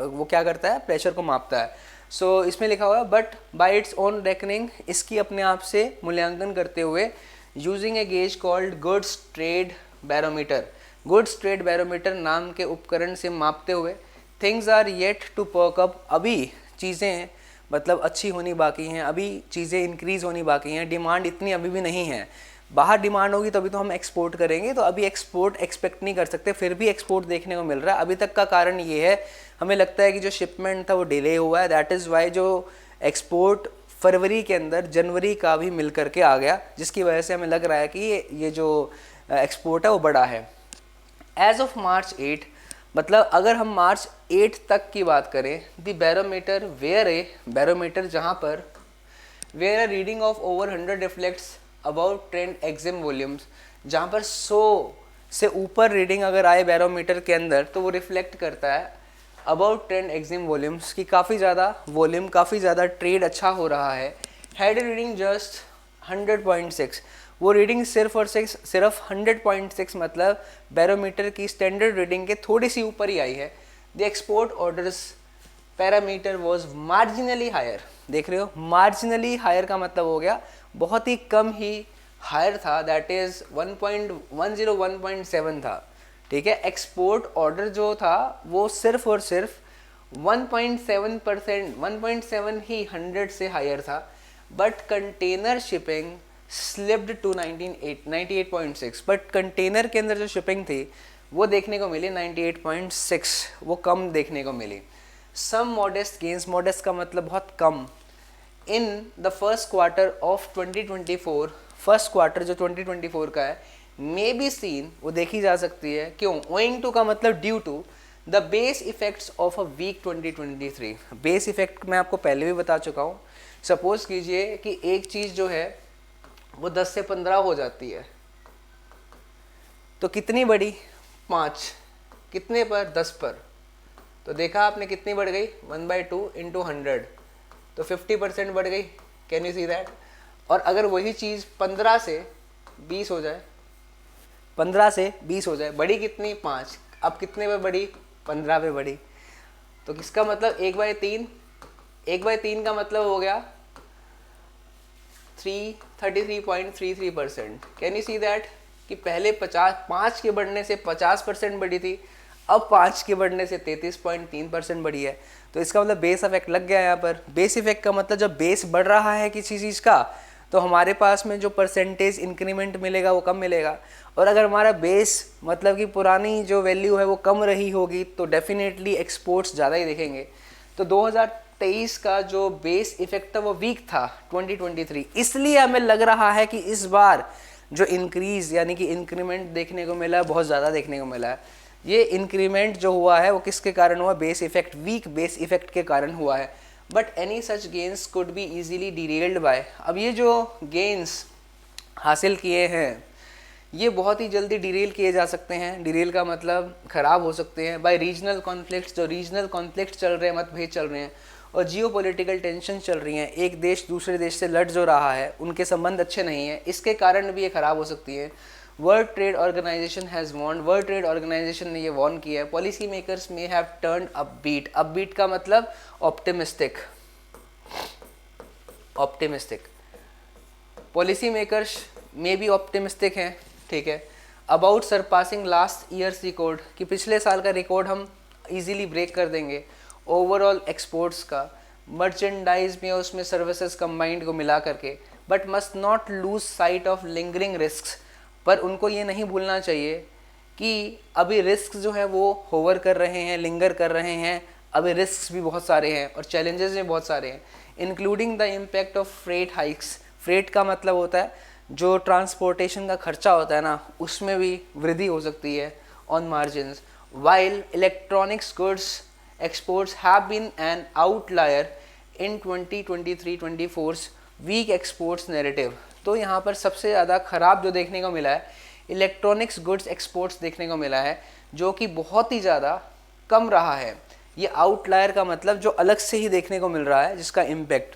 वो क्या करता है, प्रेशर को मापता है। सो इसमें लिखा हुआ है but by its own reckoning, इसकी अपने आप से मूल्यांकन करते हुए, using a gauge called goods trade barometer, goods trade barometer नाम के उपकरण से मापते हुए, things are yet to perk up, अभी चीज़ें मतलब अच्छी होनी बाकी हैं, अभी चीज़ें इंक्रीज़ होनी बाकी हैं, डिमांड इतनी अभी भी नहीं है, बाहर डिमांड होगी तभी तो हम एक्सपोर्ट करेंगे, तो अभी एक्सपोर्ट एक्सपेक्ट नहीं कर सकते, फिर भी एक्सपोर्ट देखने को मिल रहा है। अभी तक का कारण ये है, हमें लगता है कि जो शिपमेंट था वो डिले हुआ है, दैट इज़ वाई जो एक्सपोर्ट फरवरी के अंदर जनवरी का भी मिल करके आ गया, जिसकी वजह से हमें लग रहा है कि ये जो एक्सपोर्ट है वो बड़ा है। एज ऑफ मार्च 8, मतलब अगर हम मार्च 8 तक की बात करें, द बैरोमीटर बैरोमीटर जहाँ पर where a reading of over 100 reflects about trend exim volumes, जहाँ पर 100 से ऊपर रीडिंग अगर आए बैरोमीटर के अंदर तो वो रिफ्लेक्ट करता है अबाउट ट्रेंड एग्जिम वॉल्यूम्स की काफ़ी ज़्यादा वॉल्यूम, काफ़ी ज़्यादा ट्रेड अच्छा हो रहा है। हेड रीडिंग जस्ट 100.6, वो रीडिंग सिर्फ और सिर्फ 100.6, मतलब बैरोमीटर की स्टैंडर्ड रीडिंग के थोड़ी सी ऊपर ही आई है। The export orders parameter was marginally higher, देख रहे हो, मार्जिनली हायर का मतलब हो गया बहुत ही कम ही हायर था, दैट इज 1.7 था, ठीक है। एक्सपोर्ट ऑर्डर जो था वो सिर्फ और सिर्फ 1.7%, 1.7 ही 100 से हायर था, but container shipping slipped to 98.6, but container के अंदर जो शिपिंग थी वो देखने को मिली 98.6, वो कम देखने को मिली। सम मॉडेस्ट गेन्स, मॉडेस्ट का मतलब बहुत कम, in the first quarter of 2024, first quarter जो 2024 का है, मे बी सीन, वो देखी जा सकती है, क्यों, ओइंग टू का मतलब due to the base effects of a weak 2023। Base effect मैं आपको पहले भी बता चुका हूँ। सपोज कीजिए कि एक चीज़ जो है वो 10 से 15 हो जाती है, तो कितनी बढ़ी, 5, कितने पर, 10 पर, तो देखा आपने कितनी बढ़ गई, 1/2 इंटू 100, तो 50% बढ़ गई। Can you see that. और अगर वही चीज़ 15 से 20 हो जाए, 15 से 20 हो जाए, बढ़ी कितनी, 5, अब कितने पे बढ़ी, 15 पे बढ़ी, तो किसका मतलब 1/3, 1/3 का मतलब हो गया 33.33%। कैन यू सी दैट कि पहले 5 के बढ़ने से 50% बढ़ी थी, अब 5 के बढ़ने से 33.3% बढ़ी है। तो इसका मतलब बेस इफेक्ट लग गया यहाँ पर। बेस इफेक्ट का मतलब जब बेस बढ़ रहा है किसी चीज़ का तो हमारे पास में जो परसेंटेज इंक्रीमेंट मिलेगा वो कम मिलेगा, और अगर हमारा बेस मतलब कि पुरानी जो वैल्यू है वो कम रही होगी तो डेफिनेटली एक्सपोर्ट्स ज़्यादा ही देखेंगे। तो 2023 का जो बेस इफेक्ट था वो वीक था 2023, इसलिए हमें लग रहा है कि इस बार जो इंक्रीज यानी कि इंक्रीमेंट देखने को मिला है बहुत ज़्यादा देखने को मिला है। ये इंक्रीमेंट जो हुआ है वो किसके कारण हुआ? Base effect, weak base effect के कारण हुआ है। But any such gains could be easily derailed by, अब ये जो गेन्स हासिल किए हैं ये बहुत ही जल्दी डिरेल किए जा सकते हैं। डिरेल का मतलब ख़राब हो सकते हैं बाय रीजनल कॉन्फ्लिक्ट्स, जो रीजनल कॉन्फ्लिक्ट चल रहे हैं, मतभेद चल रहे हैं और जियोपॉलिटिकल टेंशन चल रही हैं, एक देश दूसरे देश से लड़ जो रहा है, उनके संबंध अच्छे नहीं हैं, इसके कारण भी ये ख़राब हो सकती है। World trade organisation has warned, world trade organisation ने ये वार्न किया है। Policy makers may have turned upbeat, upbeat का मतलब ऑप्टिमिस्टिक, ऑप्टिमिस्टिक। पॉलिसी मेकर्स में भी ऑप्टिमिस्टिक हैं, ठीक है, about surpassing last years record, कि पिछले साल का रिकॉर्ड हम इजीली ब्रेक कर देंगे ओवरऑल एक्सपोर्ट्स का, मर्चेंडाइज में उसमें सर्विसेज कंबाइंड को मिला करके। But must not lose sight of lingering risk, पर उनको ये नहीं भूलना चाहिए कि अभी रिस्क जो है वो होवर कर रहे हैं, लिंगर कर रहे हैं, अभी रिस्क भी बहुत सारे हैं और चैलेंजेस भी बहुत सारे हैं, including the impact of freight hikes. Freight का मतलब होता है जो ट्रांसपोर्टेशन का खर्चा होता है ना, उसमें भी वृद्धि हो सकती है on margins. While electronics goods exports have been an outlier in 2023-24 weak exports narrative। तो यहाँ पर सबसे ज़्यादा ख़राब जो देखने को मिला है इलेक्ट्रॉनिक्स गुड्स एक्सपोर्ट्स देखने को मिला है, जो कि बहुत ही ज़्यादा कम रहा है। ये आउटलायर का मतलब जो अलग से ही देखने को मिल रहा है, जिसका इम्पैक्ट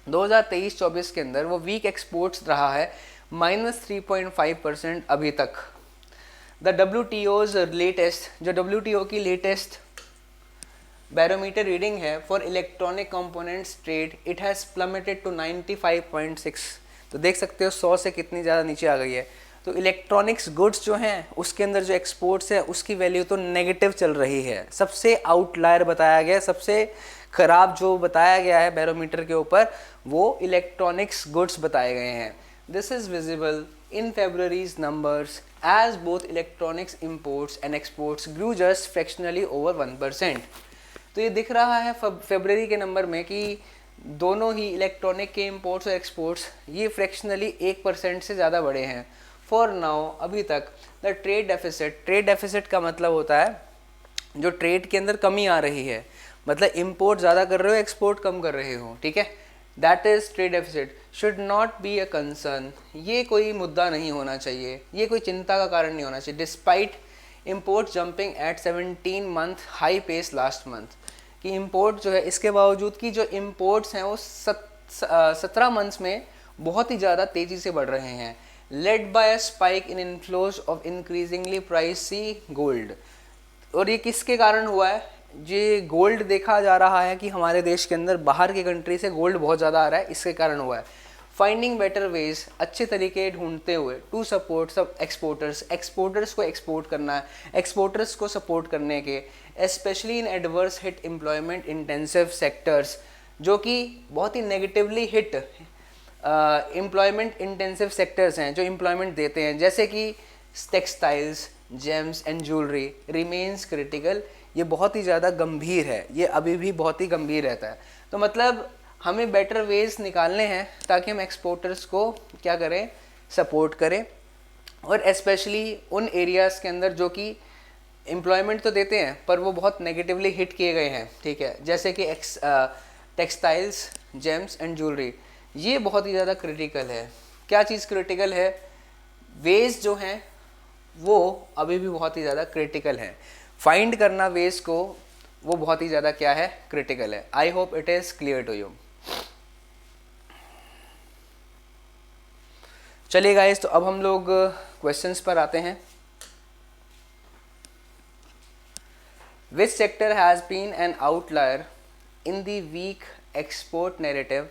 2023-24 के अंदर वो वीक एक्सपोर्ट्स रहा है -3.5% अभी तक। द WTO's लेटेस्ट, जो WTO की लेटेस्ट बैरोमीटर रीडिंग है for electronic components trade, it has plummeted to 95.6। तो देख सकते हो 100 से कितनी ज़्यादा नीचे आ गई है। तो इलेक्ट्रॉनिक्स गुड्स जो हैं उसके अंदर जो एक्सपोर्ट्स है उसकी वैल्यू तो नेगेटिव चल रही है। सबसे आउटलायर बताया गया, सबसे ख़राब जो बताया गया है बैरोमीटर के ऊपर वो इलेक्ट्रॉनिक्स गुड्स बताए गए हैं। This is visible in February's numbers as both electronics imports and exports grew just fractionally over 1%। तो ये दिख रहा है फरवरी के नंबर में कि दोनों ही इलेक्ट्रॉनिक के इंपोर्ट्स और एक्सपोर्ट्स ये फ्रैक्शनली 1% से ज़्यादा बढ़े हैं। फॉर नाउ अभी तक the trade deficit, trade deficit का मतलब होता है जो ट्रेड के अंदर कमी आ रही है, मतलब इंपोर्ट ज़्यादा कर रहे हो एक्सपोर्ट कम कर रहे हो, ठीक है, that is trade deficit should not be a concern. ये कोई मुद्दा नहीं होना चाहिए, ये कोई चिंता का कारण नहीं होना चाहिए। Despite import jumping at 17 month high pace last month, कि इंपोर्ट जो है इसके बावजूद कि जो इंपोर्ट्स हैं वो 17 मंथ्स में बहुत ही ज़्यादा तेज़ी से बढ़ रहे हैं। Led by a spike in inflows of increasingly pricey gold, और ये किसके कारण हुआ है? ये गोल्ड देखा जा रहा है कि हमारे देश के अंदर बाहर की कंट्री से गोल्ड बहुत ज़्यादा आ रहा है, इसके कारण हुआ है। फाइंडिंग बेटर वेज, अच्छे तरीके ढूंढते हुए टू सपोर्ट सब एक्सपोर्टर्स, एक्सपोर्टर्स को एक्सपोर्ट करना है, एक्सपोर्टर्स को सपोर्ट करने के, specially in adverse hit employment intensive sectors, जो कि बहुत ही negatively hit employment intensive sectors हैं जो एम्प्लॉयमेंट देते हैं, जैसे कि textiles, gems and jewellery remains critical. ये बहुत ही ज़्यादा गंभीर है, ये अभी भी बहुत ही गंभीर रहता है। तो मतलब हमें बेटर वेज निकालने हैं ताकि हम एक्सपोर्टर्स को क्या करें, सपोर्ट करें, और स्पेशली उन एरियाज़ के अंदर जो कि एम्प्लॉयमेंट तो देते हैं पर वो बहुत नेगेटिवली हिट किए गए हैं, ठीक है, जैसे कि टेक्सटाइल्स, जेम्स एंड ज्वेलरी, ये बहुत ही ज़्यादा क्रिटिकल है। क्या चीज़ क्रिटिकल है? वेज जो हैं वो अभी भी बहुत ही ज़्यादा क्रिटिकल है, फाइंड करना वेज को वो बहुत ही ज़्यादा क्या है, क्रिटिकल है। I hope it is clear to you. चलिए गाइस, तो अब हम लोग क्वेश्चंस पर आते हैं। Which sector has been an outlier in the weak export narrative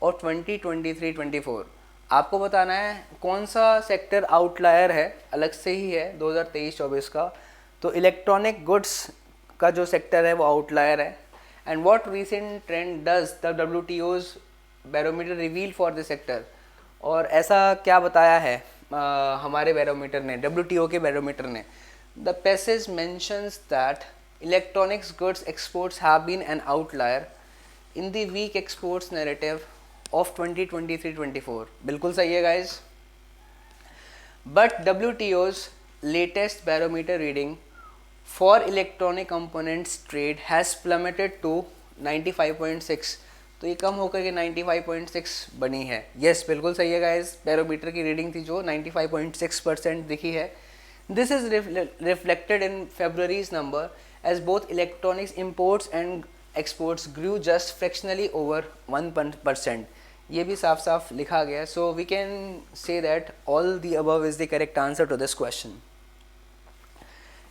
और 2023-24? आपको बताना है कौन सा सेक्टर आउटलायर है, अलग से ही है 2023-24 का, तो इलेक्ट्रॉनिक गुड्स का जो सेक्टर है वो आउटलायर है. And what recent trend does the WTO's barometer reveal for the sector. और ऐसा क्या बताया है हमारे बैरोमीटर ने, WTO के बैरोमीटर ने. The passage mentions that electronics goods exports have been an outlier in the weak exports narrative of 2023-24. बिल्कुल सही है guys. But WTO's latest barometer reading for electronic components trade has plummeted to 95.6. तो ये कम होकर के 95.6 बनी है. यस बिल्कुल सही है गाइज. बैरोमीटर की रीडिंग थी जो 95.6% दिखी है. This is reflected in February's number as both electronics imports and exports grew just fractionally over 1%. ये भी साफ साफ लिखा गया. So we can say that all the above is the correct answer to this question.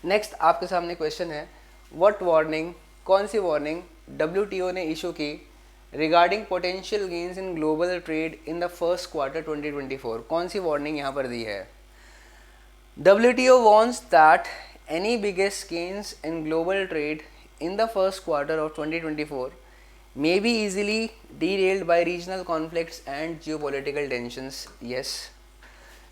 Next आपके सामने question है, what warning, कौन सी वार्निंग WTO ने इशू की regarding potential gains in global trade in the first quarter 2024. कौन सी warning यहाँ पर दी है. WTO warns that any biggest gains in global trade in the first quarter of 2024 may be easily derailed by regional conflicts and geopolitical tensions. Yes.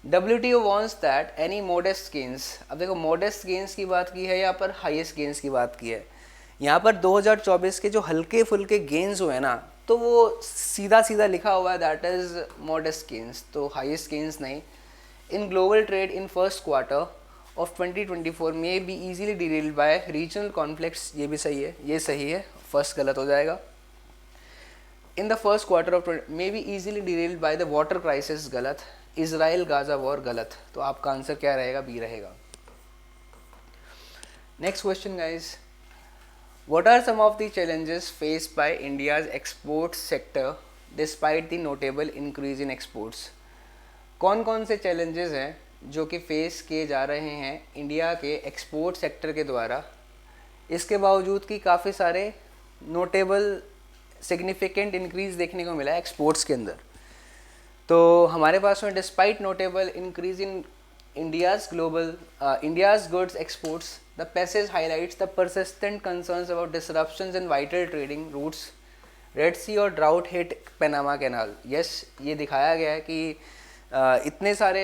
WTO warns that any modest gains, अब देखो modest gains की बात की है, यहाँ पर highest gains की बात की है. यहाँ पर 2024 के जो हल्के फुल्के gains हुए ना, तो वो सीधा सीधा लिखा हुआ है that is modest gains, तो highest gains नहीं. In global trade in first quarter of 2024 may be easily derailed by regional conflicts. ये भी सही है, ये सही है, फर्स्ट गलत हो जाएगा. In the first quarter of may be easily derailed by the water crisis, गलत. Israel Gaza war, गलत. तो आपका आंसर क्या रहेगा, बी रहेगा. Next question guys, what are some of the challenges faced by India's export sector despite the notable increase in exports. कौन कौन से challenges हैं जो कि फेस किए जा रहे हैं इंडिया के एक्सपोर्ट सेक्टर के द्वारा, इसके बावजूद कि काफ़ी सारे नोटेबल सिग्निफिकेंट इंक्रीज़ देखने को मिला है एक्सपोर्ट्स के अंदर. तो हमारे पास में despite notable increase in India's goods exports, the passage highlights the persistent concerns about disruptions in vital trading routes, red sea और drought hit Panama canal. Yes, ये दिखाया गया है कि इतने सारे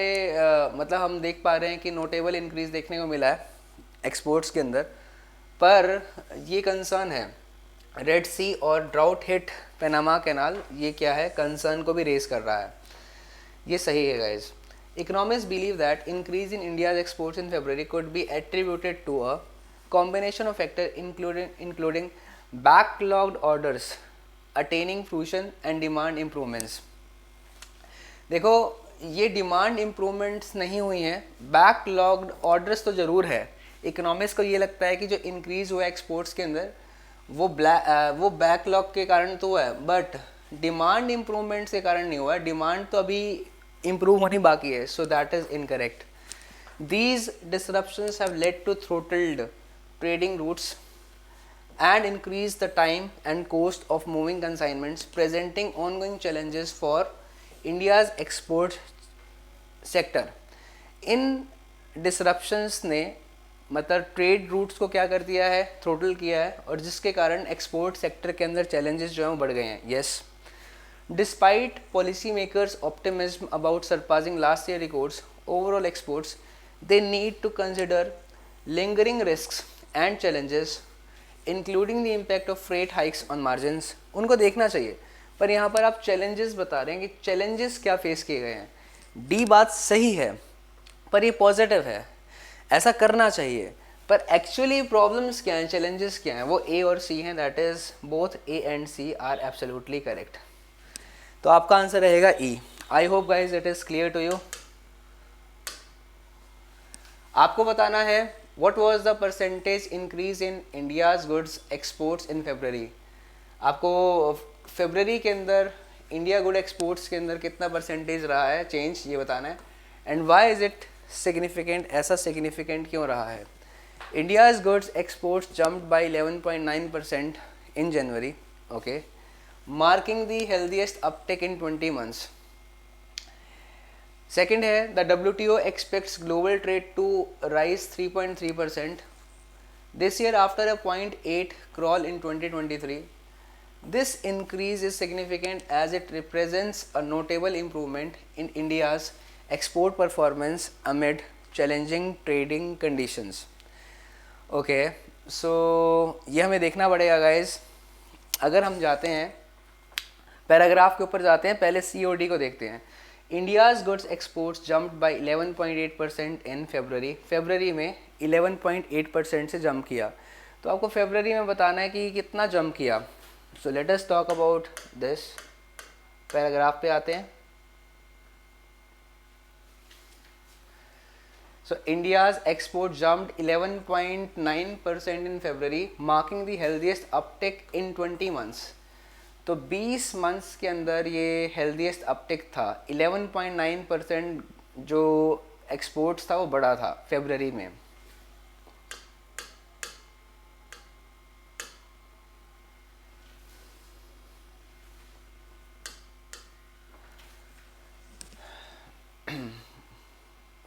मतलब हम देख पा रहे हैं कि नोटेबल इंक्रीज़ देखने को मिला है एक्सपोर्ट्स के अंदर, पर ये कंसर्न है रेड सी और ड्राउट हिट पनामा कैनाल, ये क्या है, कंसर्न को भी रेज कर रहा है. ये सही है guys. Economist believe that increase in India's exports in February could be attributed to a combination of factors including backlogged orders attaining fruition and demand improvements. देखो ये डिमांड इम्प्रूवमेंट्स नहीं हुई हैं, बैकलॉग्ड ऑर्डर्स तो ज़रूर है. इकोनॉमिस्ट को ये लगता है कि जो इंक्रीज़ हुआ है एक्सपोर्ट्स के अंदर वो बैकलॉग के कारण तो हुआ है, बट डिमांड इम्प्रूवमेंट्स के कारण नहीं हुआ है. डिमांड तो अभी इम्प्रूव होनी बाकी है. So that is incorrect. These disruptions have led to throttled trading routes and increase the time and cost of moving consignments, presenting ongoing challenges for India's export sector. In disruptions ने मतलब trade routes को क्या कर दिया है, throttle किया है, और जिसके कारण एक्सपोर्ट सेक्टर के अंदर चैलेंजेस जो हैं वो बढ़ गए हैं. Yes, despite policy makers optimism about surpassing last year records overall exports, they need to consider lingering risks and challenges including the impact of freight hikes on margins. उनको देखना चाहिए, पर यहाँ पर आप चैलेंजेस बता रहे हैं कि चैलेंजेस क्या फेस किए गए हैं. डी बात सही है, पर ये पॉजिटिव है, ऐसा करना चाहिए, पर एक्चुअली प्रॉब्लम्स क्या हैं, चैलेंजेस क्या हैं, वो ए और सी हैं. That is both A and C are absolutely correct. तो आपका आंसर रहेगा E. I hope guys it is clear to you. आपको बताना है what was the percentage increase in India's goods exports in February. आपको फरवरी के अंदर इंडिया गुड एक्सपोर्ट्स के अंदर कितना परसेंटेज रहा है चेंज, ये बताना है. And why is it significant, ऐसा सिग्निफिकेंट क्यों रहा है. India's goods exports jumped by 11.9% in January, okay, marking the healthiest uptake in 20 months. Second है the WTO expects global trade to rise 3.3%, This year, after a 0.8 crawl in 2023, this increase is significant as it represents a notable improvement in India's export performance amid challenging trading conditions. Okay, so ये हमें देखना पड़ेगा guys. अगर हम जाते हैं paragraph के ऊपर जाते हैं, पहले COD को देखते हैं. India's goods exports jumped by 11.8% in February में 11.8% से जंप किया. तो आपको फरवरी में बताना है कि कितना जंप किया. So let us talk about this. Paragraph पे आते हैं. So India's export jumped 11.9% in February, marking the healthiest uptick in 20 months. तो 20 मंथ्स के अंदर ये हेल्दीएस्ट अपटिक था. 11.9% जो एक्सपोर्ट्स था वो बढ़ा था फरवरी में.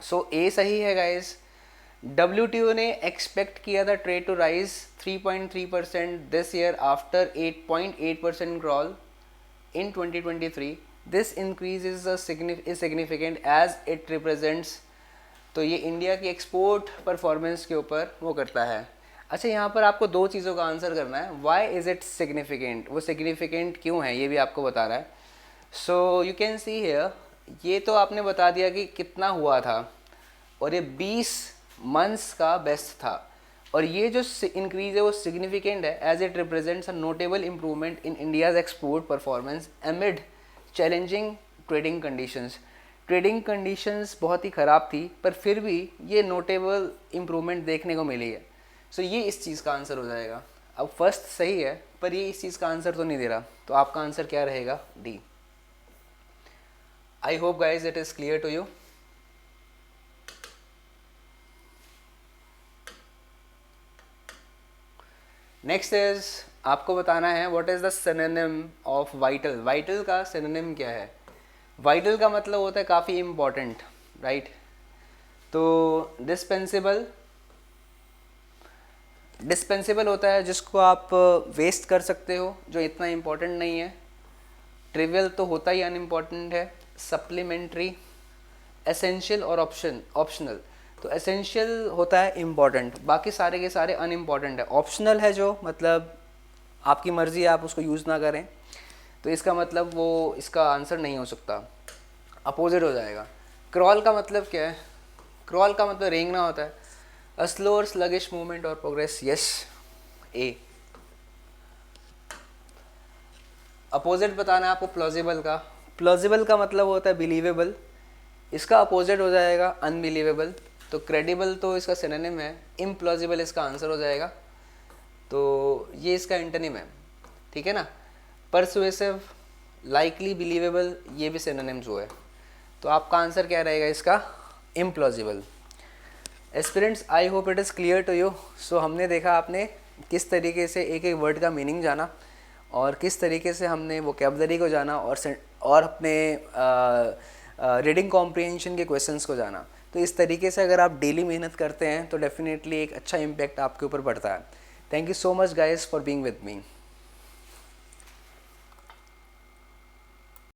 सो ए सही है गाइज. WTO ने एक्सपेक्ट किया था trade to rise 3.3% this year after 8.8% crawl in 2023. This increase is significant as it represents. तो ये इंडिया की एक्सपोर्ट परफॉर्मेंस के ऊपर वो करता है. अच्छा, यहाँ पर आपको दो चीज़ों का आंसर करना है. वाई इज़ इट सिग्निफिकेंट, वो सिग्निफिकेंट क्यों है ये भी आपको बता रहा है. So you can see here, ये तो आपने बता दिया कि कितना हुआ था और ये 20 मंथ्स का बेस्ट था. और ये जो इंक्रीज है वो सिग्निफिकेंट है as it represents a notable improvement in India's export performance amid challenging trading conditions. Trading conditions बहुत ही ख़राब थी पर फिर भी ये नोटेबल इम्प्रूवमेंट देखने को मिली है. सो ये इस चीज़ का आंसर हो जाएगा. अब फर्स्ट सही है पर ये इस चीज़ का आंसर तो नहीं दे रहा, तो आपका आंसर क्या रहेगा? D. I hope guys it is clear to you. Next is आपको बताना है what is the synonym of vital. vital का synonym क्या है? vital का मतलब होता है काफ़ी important, right? तो dispensable होता है जिसको आप वेस्ट कर सकते हो, जो इतना important नहीं है. ट्रिवियल तो होता ही अनइम्पॉर्टेंट है. सप्लीमेंट्री, एसेंशियल और ऑप्शनल. तो एसेंशियल होता है इम्पॉर्टेंट, बाकी सारे के सारे अनइम्पॉर्टेंट है. ऑप्शनल है जो मतलब आपकी मर्ज़ी है, आप उसको यूज़ ना करें, तो इसका मतलब वो इसका आंसर नहीं हो सकता, अपोजिट हो जाएगा. क्रॉल का मतलब क्या है? क्रॉल का मतलब रेंगना होता है. अ स्लो और स्लगिश मूवमेंट और प्रोग्रेस. यस, ए. अपोजिट बताना है आपको प्लॉजिबल का. प्लॉजिबल का मतलब होता है बिलीवेबल, इसका अपोजिट हो जाएगा अनबिलीवेबल. तो क्रेडिबल तो इसका सिनोनिम है, इम्प्लॉजिबल इसका आंसर हो जाएगा. तो ये इसका एंटोनिम है, ठीक है ना. परसुएसिव, लाइकली, बिलीवेबल, ये भी सिनोनिम्स हुए. तो आपका आंसर क्या रहेगा इसका? Implausible. Aspirants, I hope it is clear to you. So हमने देखा आपने किस तरीके से एक एक वर्ड का मीनिंग जाना और किस तरीके से हमने वोकैबुलरी को जाना और अपने रीडिंग कॉम्प्रिहेंशन के क्वेश्चंस को जाना. तो इस तरीके से अगर आप डेली मेहनत करते हैं तो डेफिनेटली एक अच्छा इम्पैक्ट आपके ऊपर पड़ता है. Thank you so much guys for being with me.